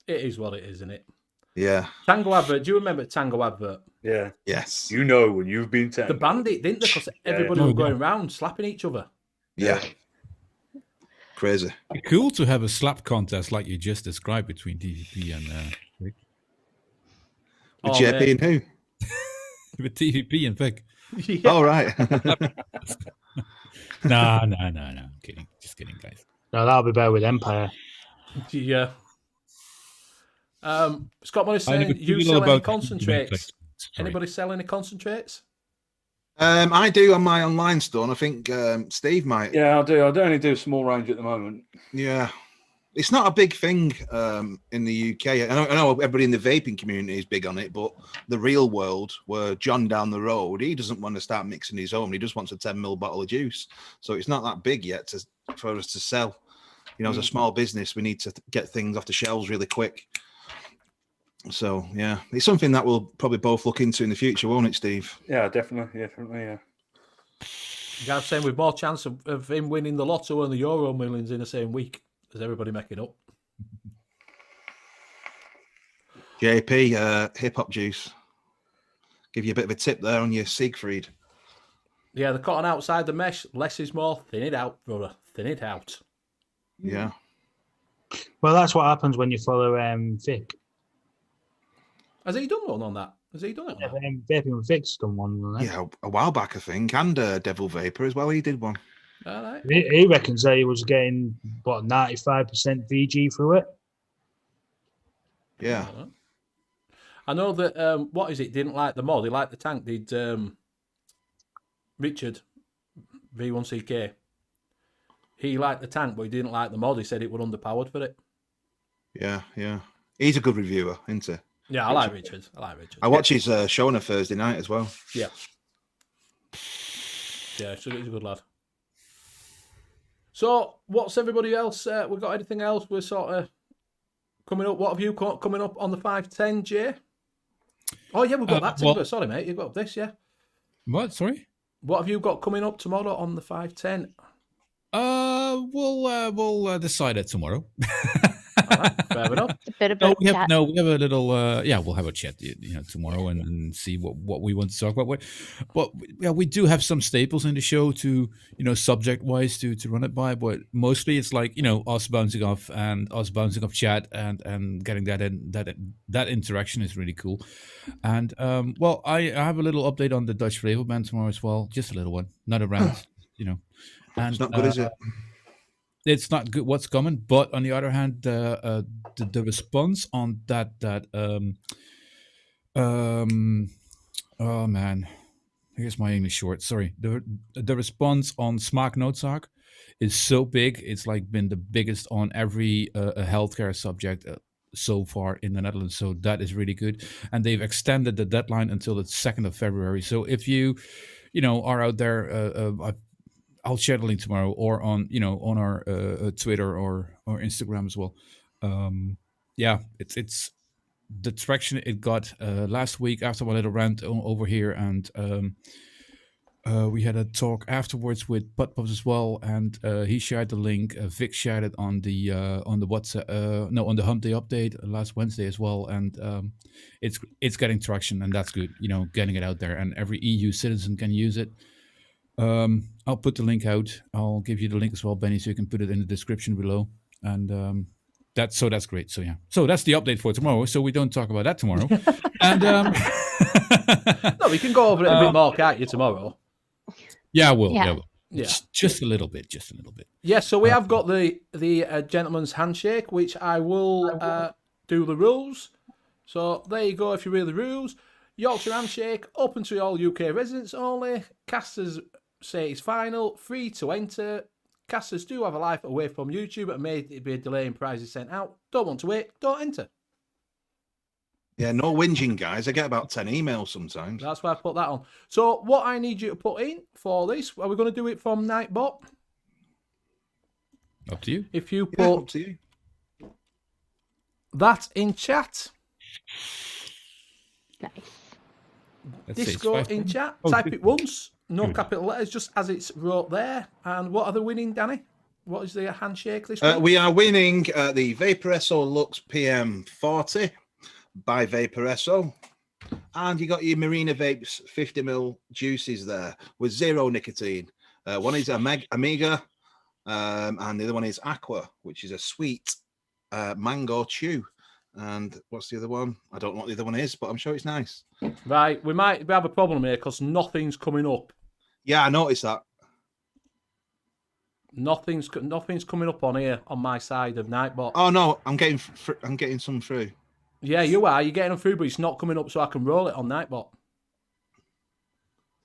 is what it is, isn't it? Yeah. Tango advert. Do you remember Tango advert? Yeah. Yes. You know when you've been tango. The bandit, didn't they? Because everybody was going around slapping each other. Yeah. Crazy. Cool to have a slap contest like you just described between TVP and Vic. With JP and who? With TVP and Vic. Yeah. All right. No. I'm kidding. Just kidding, guys. No, that'll be better with Empire. Yeah. Scott Money saying, you sell any concentrates? Anybody sell any concentrates? I do on my online store, and I think Steve might. Yeah, I do. I only do a small range at the moment. Yeah. It's not a big thing in the UK. I know everybody in the vaping community is big on it, but the real world, where John down the road, he doesn't want to start mixing his own. He just wants a 10ml bottle of juice. So it's not that big yet for us to sell. You know, as a small business, we need to get things off the shelves really quick. So, yeah, it's something that we'll probably both look into in the future, won't it, Steve? Yeah, definitely. Yeah. You guys saying with more chance of him winning the lotto and the Euro Millions in the same week. Is everybody making up? JP, hip hop juice. Give you a bit of a tip there on your Siegfried. Yeah, the cotton outside the mesh. Less is more. Thin it out, brother. Thin it out. Yeah. Well, that's what happens when you follow Vic. Has he done one on that? Has he done it? Yeah, Vaping with Vic's done one, hasn't he? Yeah, a while back, I think. And Devil Vapor as well. He did one. All right. He reckons that he was getting, 95% VG through it. Yeah. I know that, what is it, didn't like the mod. He liked the tank. Did Richard, V1CK. He liked the tank, but he didn't like the mod. He said it was underpowered for it. Yeah. He's a good reviewer, isn't he? Yeah, I like Richard. I watch his show on a Thursday night as well. Yeah. Yeah, so he's a good lad. So, what's everybody else? We got anything else? We're sort of coming up. What have you got coming up on the 510, Jay? Oh, yeah, we've got that too. Sorry, mate. You've got this, yeah. What? Sorry? What have you got coming up tomorrow on the 510? We'll decide it tomorrow. All right, fair enough. It's a bit of No, a we have chat. a little. We'll have a chat, tomorrow and see what we want to talk about. But yeah, we do have some staples in the show to, subject wise to run it by. But mostly it's like us bouncing off chat and getting that in that interaction is really cool. And I have a little update on the Dutch flavor ban tomorrow as well, just a little one, not a rant, And It's not good, is it? It's not good what's coming, but on the other hand, the response on that oh man, here's my English short. Sorry, the response on Smaak Noodzaak is so big. It's like been the biggest on every healthcare subject so far in the Netherlands. So that is really good, and they've extended the deadline until the 2nd of February. So if you are out there, I'll share the link tomorrow, or on on our Twitter or Instagram as well. It's the traction it got last week after my little rant over here, and we had a talk afterwards with Butt Pups as well, and he shared the link. Vic shared it on the WhatsApp, on the Hump Day update last Wednesday as well, and it's getting traction, and that's good. Getting it out there, and every EU citizen can use it. I'll put the link out. I'll give you the link as well, Benny, so you can put it in the description below. And that's great. So yeah, so that's the update for tomorrow. So we don't talk about that tomorrow. And no, we can go over it a bit more, can't you, tomorrow? Yeah, we'll. Yeah. Yeah, we'll. Yeah. Just a little bit. Yeah, so we have got the gentleman's handshake, which I will do the rules. So there you go. If you read the rules, Yorkshire handshake, open to all UK residents only. Casters say it's final, free to enter. Casters do have a life away from YouTube and may be a delay in prizes sent out. Don't want to wait, don't enter. Yeah, no whinging, guys. I get about 10 emails sometimes. That's why I put that on. So what I need you to put in for this, are we going to do it from Nightbot? Up to you. If you Yeah, put up to you. that in chat, Nice. Let's say it's Disco 5 in points. chat, Oh, type good. it once, no Good. capital letters, just as it's wrote there. And what are they winning, Danny? What is the handshake this week? We are winning the Vaporesso Lux PM40 by Vaporesso. And you got your Marina Vapes 50ml juices there with 0 nicotine. One is Amiga, and the other one is Aqua, which is a sweet mango chew. And what's the other one? I don't know what the other one is, but I'm sure it's nice. Right, we might have a problem here because nothing's coming up. Yeah, I noticed that. Nothing's coming up on here on my side of Nightbot. Oh no, I'm getting some through. Yeah, you are. You're getting them through, but it's not coming up so I can roll it on Nightbot.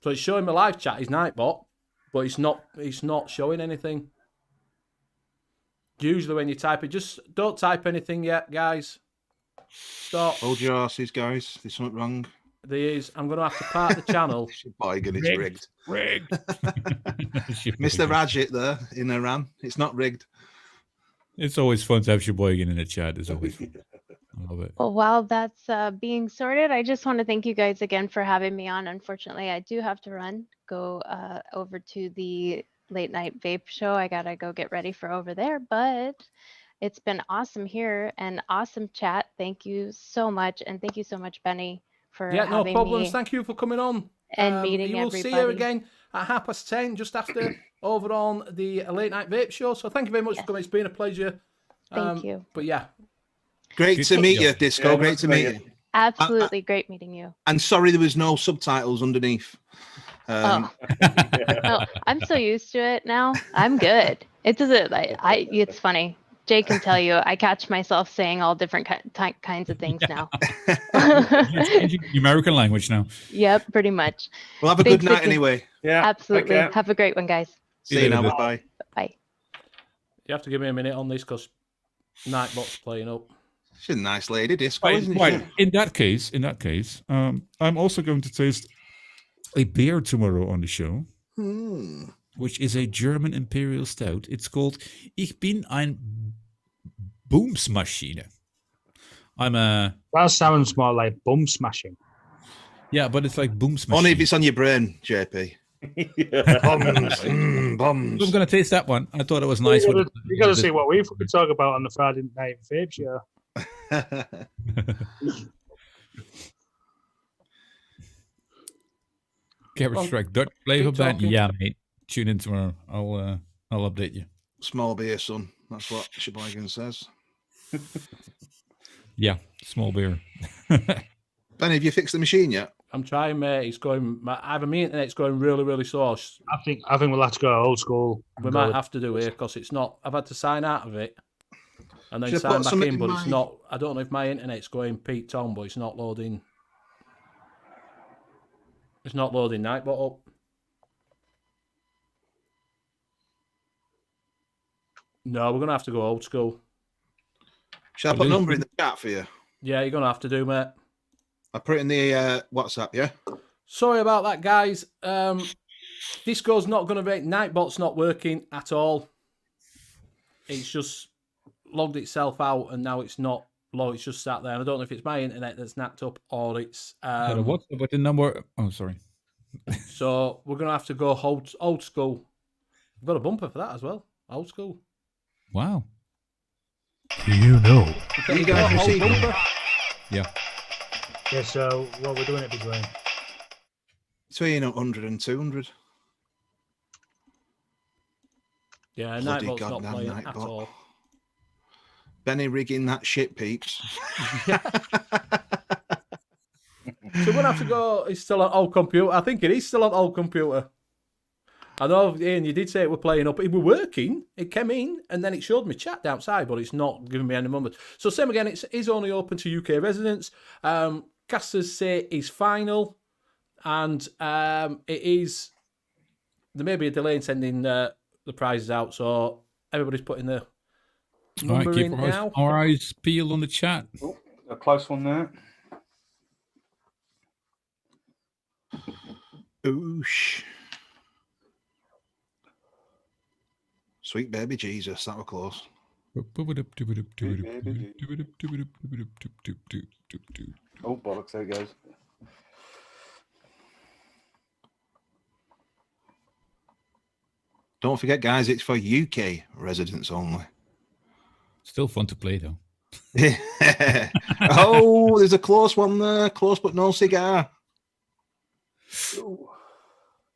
So it's showing my live chat is Nightbot, but it's not showing anything. Usually when you type it, just don't type anything yet, guys. Stop. Hold your asses, guys. There's something wrong. There is. I'm going to have to part the channel. Boygan, it's rigged. Rigged. Mr. Rajit there in Iran. It's not rigged. It's always fun to have Sheboygan in the chat. It's always fun. I love it. Well, while that's being sorted, I just want to thank you guys again for having me on. Unfortunately, I do have to go over to the late night vape show. I got to go get ready for over there, but it's been awesome here and awesome chat. Thank you so much. And thank you so much, Benny, for Yeah, no having problems. me Thank you for coming on. and meeting You will everybody. see you again at 10:30, just after, over on the late night vape show. So thank you very much for coming. It's been a pleasure. Thank you. But yeah, Great to meet you, Disco. Yeah, Great nice to to meet meet you. Absolutely great meeting you. And sorry there was no subtitles underneath. No, I'm so used to it now. I'm good. It doesn't. It's funny. Jay can tell you. I catch myself saying all different kinds of things now. You're changing the American language now. Yep, pretty much. Well, have a Thanks good night again. anyway. Yeah. Absolutely. Okay. Have a great one, guys. See you now. Bye. Bye. You have to give me a minute on this because Nightbot's playing up. She's a nice lady, Disco, Right, isn't right. she? In that case, I'm also going to taste a beer tomorrow on the show, which is a German Imperial Stout. It's called Ich bin ein Boomsmaschine. That sounds more like bum smashing. Yeah, but it's like Boomsmaschine. Only if it's on your brain, JP. Bombs. I'm going to taste that one. I thought it was nice. You got to see what we could talk about on the Friday night vape show. Carrot Strike Dutch flavor keep band. talking. Yeah, mate. Tune in tomorrow. I'll update you. Small beer, son. That's what Sheboygan says. Yeah, small beer. Benny, have you fixed the machine yet? I'm trying, mate. It's going. Either me internet's going really, really slow. I think we'll have to go old school. We might have to do it because it's not. I've had to sign out of it and then Should I sign put back something in, in but it's my- not. I don't know if my internet's going peaked on, but it's not loading. It's not loading Nightbot up. No, we're gonna have to go old school. Shall I put a number in the chat for you? Yeah, you're gonna have to do, mate. I put it in the WhatsApp, yeah? Sorry about that, guys. Disco's not going to be... Nightbot's not working at all. It's just logged itself out and now it's not logged. It's just sat there. And I don't know if it's my internet that's napped up or it's... What's the number? Oh, sorry. So we're going to have to go old school. We've got a bumper for that as well. Old school. Wow. You know. You guys Old received bumper. them? Yeah. Yeah, so what we're doing it between. Between 100 and 200. Yeah, Bloody Nightbot's not goddamn playing at Nightbot. all. Benny rigging that shit, peeps. So we're going to have to go... It's still on old computer. I think it is still on old computer. I know, Ian, you did say it were playing up. It were working. It came in, and then it showed me chat outside, but it's not giving me any numbers. So same again, it is only open to UK residents. Casters say is final, and it is... There may be a delay in sending the prizes out, so everybody's putting the All right, number keep in our eyes, now. our eyes peeled on the chat. Oh, a close one there. Oosh. Sweet baby Jesus, that were close. Oh, bollocks, there it goes. Don't forget, guys, it's for UK residents only. Still fun to play, though. Oh, there's a close one there. Close but no cigar.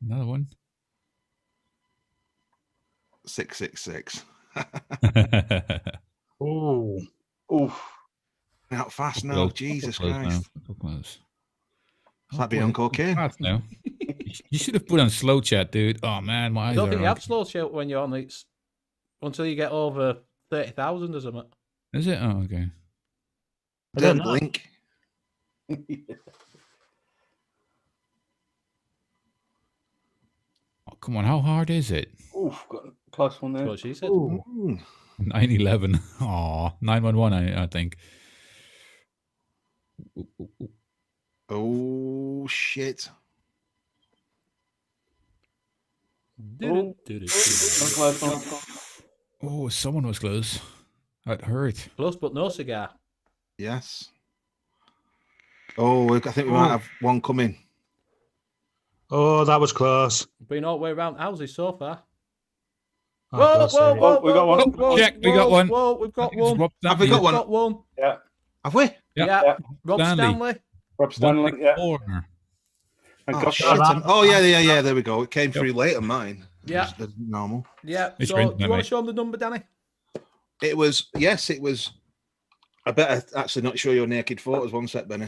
Another one. 666. Oh. Oof. Out fast now. Close. Jesus Close Christ. now. Close. It's like being on cocaine. Fast now. You should have put on slow chat, dude. Oh, man, my I eyes don't are think you on. have slow shout when you're on. It's until you get over 30,000 or something. Is it? Oh, okay. I don't Don't know. blink. Oh, come on, how hard is it? Oof, got a close one That's there. what she said. Ooh. Mm. 911. Oh, 911, I think. Oh, shit. Oh, got a close one. Oh, someone was close. That hurt. Close but no cigar. Yes. Oh, I think we might have one coming. Oh, that was close. Been all the way around houses so far. Oh, Whoa, God's whoa, sake. whoa, Oh, we got one. whoa, Check, we got whoa, one. Whoa, we've got one. Rob Have we got Stanley. one? Got one. Yeah, Have we? Yeah. Yeah. Yeah. Rob Stanley. Stanley. Rob Stanley. Yeah. Corner. And Oh, got shit. that. Oh, yeah. There we go. It came through late on mine. Yeah. It's normal. Yeah. It's So, written do there, you want mate. to show him the number, Danny? It was, yes, it was. I better actually not show your naked photos. One sec, Benny.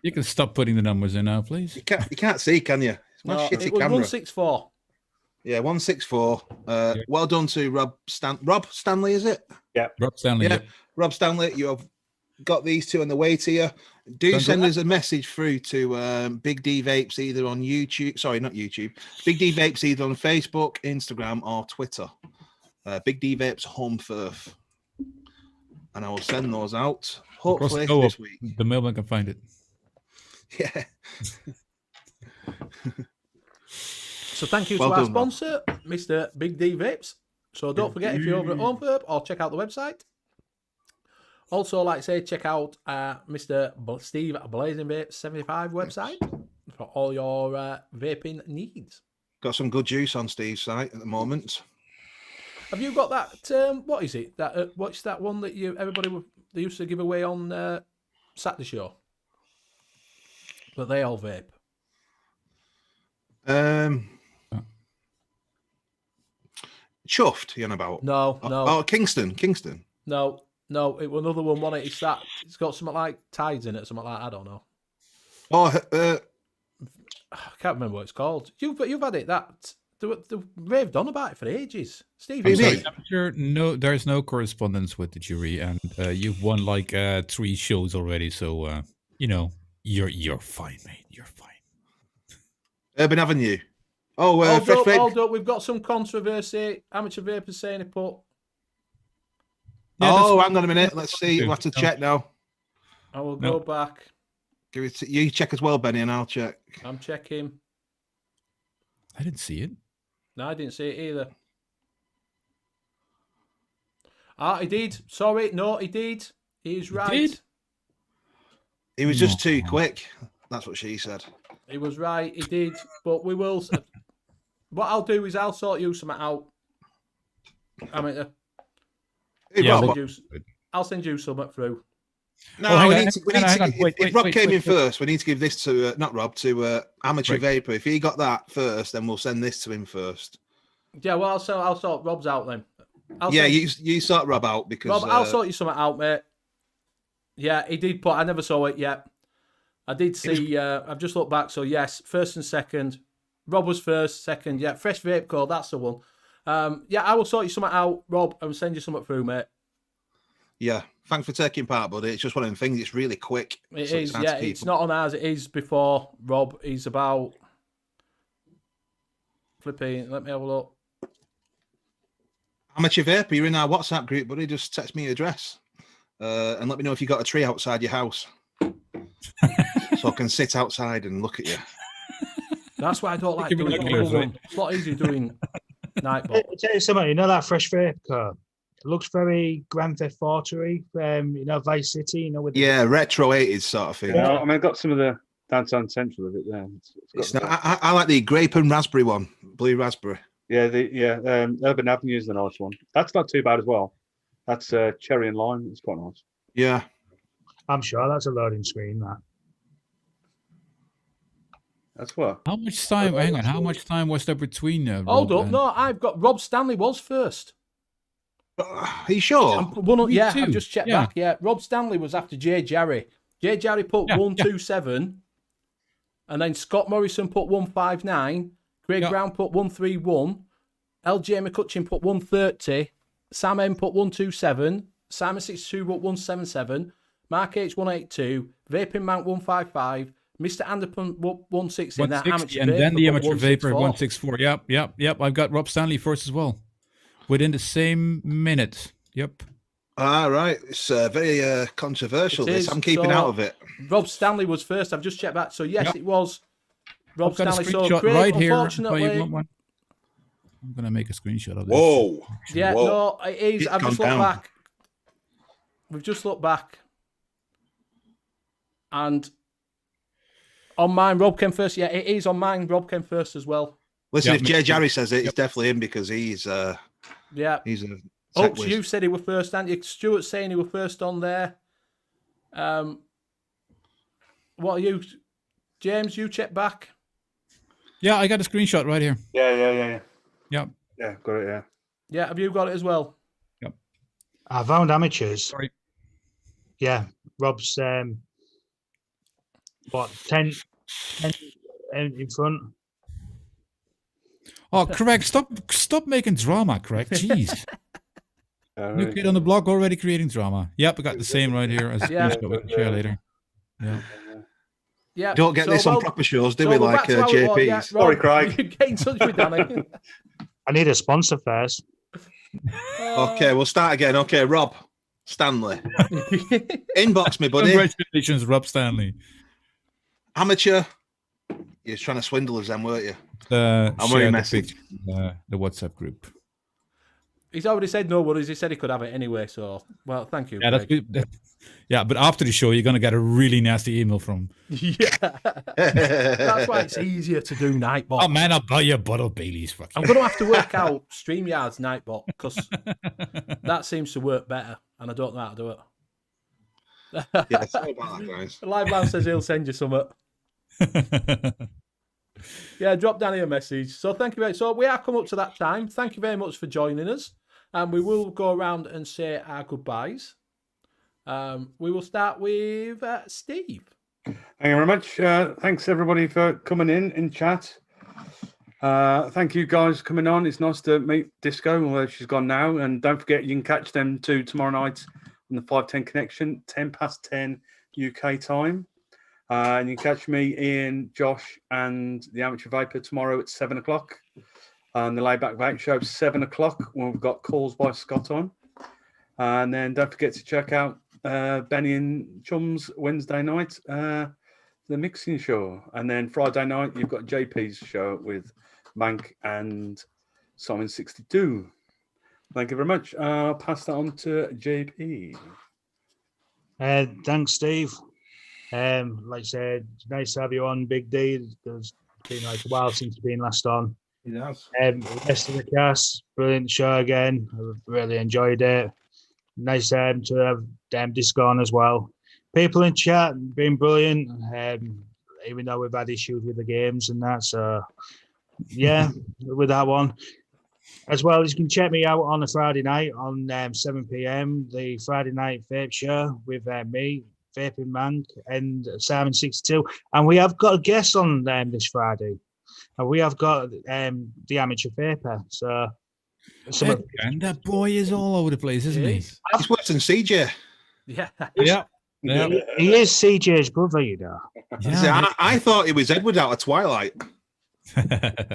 You can stop putting the numbers in now, please. You can't see, can you? It's my No, shitty it was camera. 164. Yeah, 164. Well done to Rob Stanley, is it? Rob Stanley. Yeah, Yep. Rob Stanley, you have got these two on the way to you. Do send us a message through to Big D Vapes either on YouTube. Sorry, not YouTube. Big D Vapes either on Facebook, Instagram, or Twitter. Big D Vapes Home Firth. And I will send those out hopefully this week. The mailman can find it. Yeah. So thank you to our sponsor, Mr. Big D Vapes. So don't forget, if you're over at Home Firth, or check out the website. Also, like I say, check out Mr. Steve Blazing Vape 75 website for all your vaping needs. Got some good juice on Steve's site at the moment. Have you got that? What is it? That what's that one that they used to give away on Saturday show? But they all vape. Chuffed, you know about? No. Oh, Kingston. No, it was another one. Wasn't it? It's got something like tides in it, something like I don't know. Oh, I can't remember what it's called. You've had it. They raved on about it for ages. Steve, No, there's no correspondence with the jury, and you've won like 3 shows already. So you're fine, mate. You're fine. Urban Avenue. Oh, hold up. We've got some controversy. Amateur vapors saying it put. Yeah, hang on a minute. Let's see. We'll have to check now. I will go back. Give it. You check as well, Benny, and I'll check. I'm checking. I didn't see it. No, I didn't see it either. He did. Sorry, no, he did. He's right. Did? He was just too quick. That's what she said. He was right. He did. But we will. What I'll do is I'll sort you something out. I'll send you something through. No, if Rob came in first, we need to give this to not Rob, to Amateur Vapor. If he got that first, then we'll send this to him first. Yeah, well, I'll sort Rob's out then. You sort Rob out because Rob, I'll sort you something out, mate. Yeah, he did put. I never saw it yet. I did see. I've just looked back. So yes, first and second. Rob was first, second. Yeah, Fresh Vape Code. That's the one. Yeah, I will sort you something out, Rob, and send you something through, mate. Yeah, thanks for taking part, buddy. It's just one of them things. It's really quick. It is. Yeah, it's not on ours. It is before Rob. He's about flipping. Let me have a look. Amateur Vapor, you're in our WhatsApp group, buddy. Just text me your address and let me know if you got a tree outside your house, so I can sit outside and look at you. That's why I don't like doing it. It's not easy doing Nightbot. I'll tell you something. You know that Fresh Vape car? It looks very Grand Theft Auto-y, Vice City, with retro 80s sort of thing. Yeah, I mean, I've got some of the Downtown Central of it there. I like the grape and raspberry one, blue raspberry. Yeah, Urban Avenue is the nice one. That's not too bad as well. That's cherry and lime. It's quite nice. Yeah. I'm sure that's a loading screen, that. That's what. How much time? Hang on. How much time was there between? Hold up. No, I've got Rob Stanley was first. Are you sure? I've just checked back. Yeah, Rob Stanley was after Jay Jarry. Jay Jarry put 127, and then Scott Morrison put 159. Craig Brown put 131. LJ McCutcheon put 130. Sam M put 127. Simon 62 put 177. Mark H 182. Vaping Mount 155. Mr. Anderson 160. 160 and then the Amateur Vapor 164. Yep. I've got Rob Stanley first as well. Within the same minute. Yep. Right. It's very controversial. I'm keeping out of it. Rob Stanley was first. I've just checked back. So yes, it was Rob I've got Stanley. A screenshot right here. I'm going to make a screenshot of this. Whoa. Yeah, no, it is. I've just looked back. We've just looked back. And on mine, Rob came first. Yeah, it is on mine. Rob came first as well. Listen, if Jay Jarry says it, it's definitely him because he's he's a Oaks, you said he was first, and you? Stuart's saying he was first on there. What are you, James? You check back. Yeah, I got a screenshot right here. Yeah. Yep. Yeah, got it. Yeah, have you got it as well? I found amateurs. Sorry. Yeah, Rob's What, 10 in front? Oh, Craig, stop making drama, Craig. Jeez. New kid on the block already creating drama. Yep, I got the same right here as Yeah. screenshot we can share later. Yeah. Yeah. Don't get this on proper shows, do we? we're Like back to how it was. JP's. Yeah, Sorry, Rob, Craig. you get in touch with Danny. I need a sponsor first. Okay, we'll start again. Okay, Rob Stanley. Inbox me, buddy. Congratulations, Rob Stanley. Amateur. You was trying to swindle us then, weren't you? I'm wearing a message. The WhatsApp group. He's already said no worries. He said he could have it anyway. So, well, thank you. Yeah, that's Craig. good. Yeah, but after the show, you're going to get a really nasty email from. Yeah. That's why it's easier to do Nightbot. Oh, man, I'll buy you a bottle of Bailey's. Fuck I'm you. going to have to work out StreamYard's Nightbot because that seems to work better, and I don't know how to do it. Yeah, sorry about that, guys. Live Man says he'll send you something. Yeah, drop Danny a message. So thank you very much. So we are come up to that time. Thank you very much for joining us. And we will go around and say our goodbyes. We will start with Steve. Thank you very much. Thanks everybody for coming in chat. Thank you guys for coming on. It's nice to meet Disco, although she's gone now. And don't forget, you can catch them too tomorrow night on the 510 Connection, 10:10 UK time. And you can catch me, Ian, Josh, and the Amateur Vapor tomorrow at 7 o'clock. And the Layback Vape Show 7 o'clock when we've got calls by Scott on. And then don't forget to check out Benny and Chum's Wednesday night, the mixing show. And then Friday night, you've got JP's show with Mank and Simon 62. Thank you very much. I'll pass that on to JP. Thanks, Steve. Like I said, it's nice to have you on, Big D. It's been like a while since you've been last on. Yes. The rest of the cast, brilliant show again. I really enjoyed it. Nice to have Disco on as well. People in chat been brilliant. Even though we've had issues with the games and that, so yeah, with that one. As well as you can check me out on a Friday night on 7 p.m. the Friday Night Vape Show with me, Vaping Man, and Simon 62. And we have got a guest on this Friday. And we have got the Amateur Vapor. So And that boy is all over the place, isn't he? He's worse than CJ. Yeah. Yeah. He is CJ's brother, you know. See, I thought he was Edward out of Twilight. You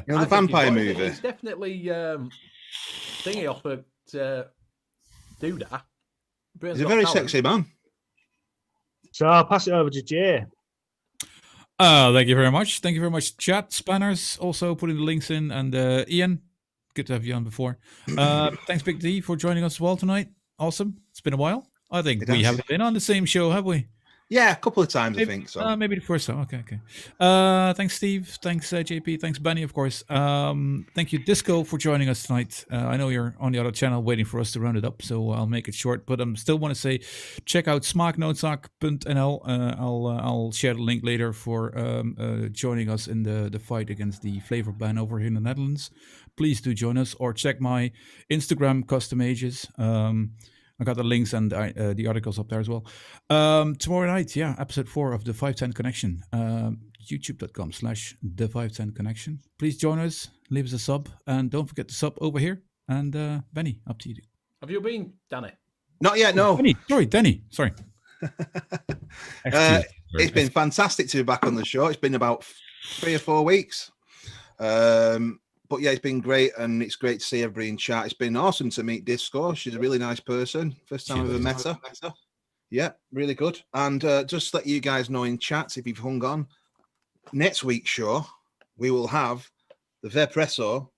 know, the vampire movie. It's definitely thingy off of Doodah. He's a very sexy man. So I'll pass it over to Jay. Thank you very much. Thank you very much, chat. Spanners also putting the links in. And Ian, good to have you on before. Thanks, Big D, for joining us as well tonight. Awesome. It's been a while. I think we haven't been on the same show, have we? Yeah, a couple of times, I think so. Maybe the first time. Okay. Thanks, Steve. Thanks, JP. Thanks, Benny, of course. Thank you, Disco, for joining us tonight. I know you're on the other channel waiting for us to round it up, so I'll make it short. But I still want to say, check out smaaknoodzaak.nl. I'll share the link later for joining us in the fight against the flavor ban over here in the Netherlands. Please do join us, or check my Instagram, Custom Ages. I got the links and the articles up there as well. Tomorrow night, episode 4 of the 510 Connection. YouTube.com/the 510 Connection. Please join us, leave us a sub, and don't forget to sub over here. And Benny, up to you. Have you been, Danny? Not yet, no. Denny. Sorry. It's been fantastic to be back on the show. It's been about 3 or 4 weeks. But yeah, it's been great, and it's great to see everybody in chat. It's been awesome to meet Disco. She's a really nice person. First time I've ever met her. Yeah, really good. And just let you guys know in chat, if you've hung on, next week's show, we will have the Vapresso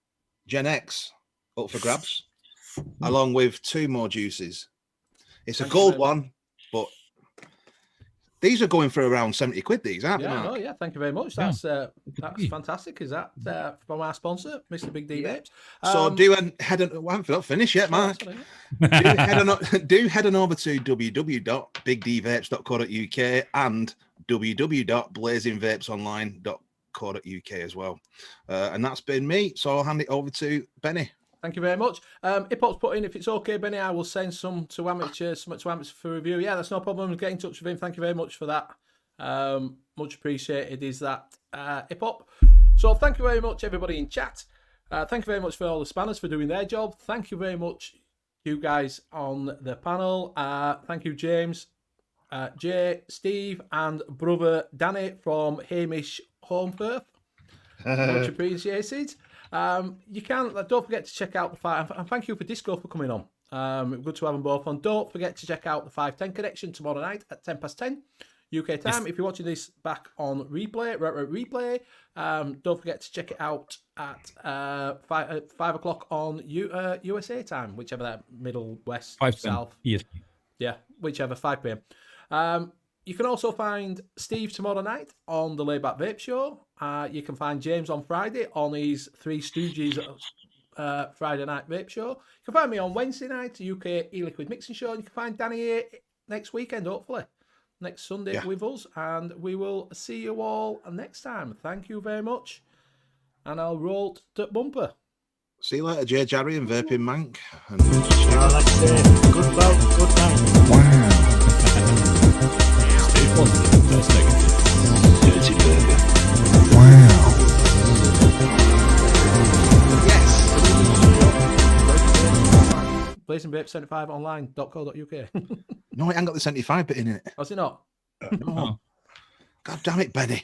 Gen X up for grabs, along with 2 more juices. It's a gold one, but these are going for around 70 quid, these, aren't they? No, yeah, thank you very much. That's fantastic. Is that from our sponsor, Mr. Big D Vapes? So do head on. I haven't finished yet, Mark. Do head on over to www.bigdvapes.co.uk and www.blazingvapesonline.co.uk as well. And that's been me. So I'll hand it over to Benny. Thank you very much. Ipop's put in, if it's okay, Benny, I will send some to amateurs for review. Yeah, that's no problem. Get in touch with him. Thank you very much for that. Much appreciated is that hip hop. So thank you very much, everybody in chat. Thank you very much for all the spanners for doing their job. Thank you very much, you guys on the panel. Thank you, James, Jay, Steve, and brother Danny from Hamish Holmfirth. Much appreciated. You can don't forget to check out the five, and thank you for Disco for coming on. Good to have them both on. Don't forget to check out the 510 Connection tomorrow night at 10:10 UK time. If you're watching this back on replay, don't forget to check it out at 5 o'clock on USA time, whichever that middle, west, 5 south. Yes. Yeah, whichever, 5 p.m. You can also find Steve tomorrow night on the Layback Vape Show. You can find James on Friday on his Three Stooges Friday night vape show. You can find me on Wednesday night, UK e-liquid mixing show. You can find Danny here next weekend, hopefully, next Sunday with us. And we will see you all next time. Thank you very much. And I'll roll to bumper. See you later, Jay Jarry and Vaping Mank. And Like I say, good bout, good night. Stay positive. That's negative. Dirty burger. BlazingVape75online.co.uk. no, it ain't got the 75 bit in it. Has it not? No. God damn it, Benny.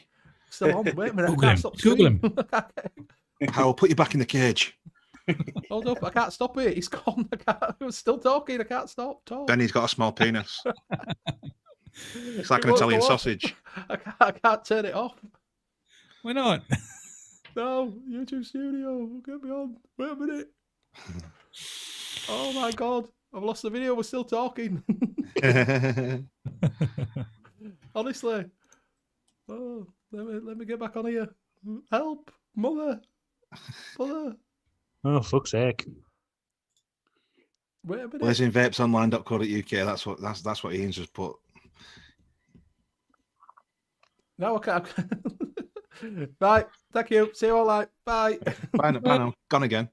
Still on. Wait a minute. Google I him. can't stop Google him. I'll put you back in the cage. Hold up. I can't stop it. He's gone. I'm still talking. I can't stop. Talk. Benny's got a small penis. It's like an Italian sausage. I can't turn it off. Why not? No, YouTube Studio. Get me on. Wait a minute. Oh my God. I've lost the video. We're still talking. Honestly. Oh, let me get back on here. Help. Mother. Oh, fuck's sake. Wait a minute. BlazingVapesOnline.co.uk. That's what Ian's just put. No, I can't. Right. Thank you. See you all later. Bye. Bye now. Gone again.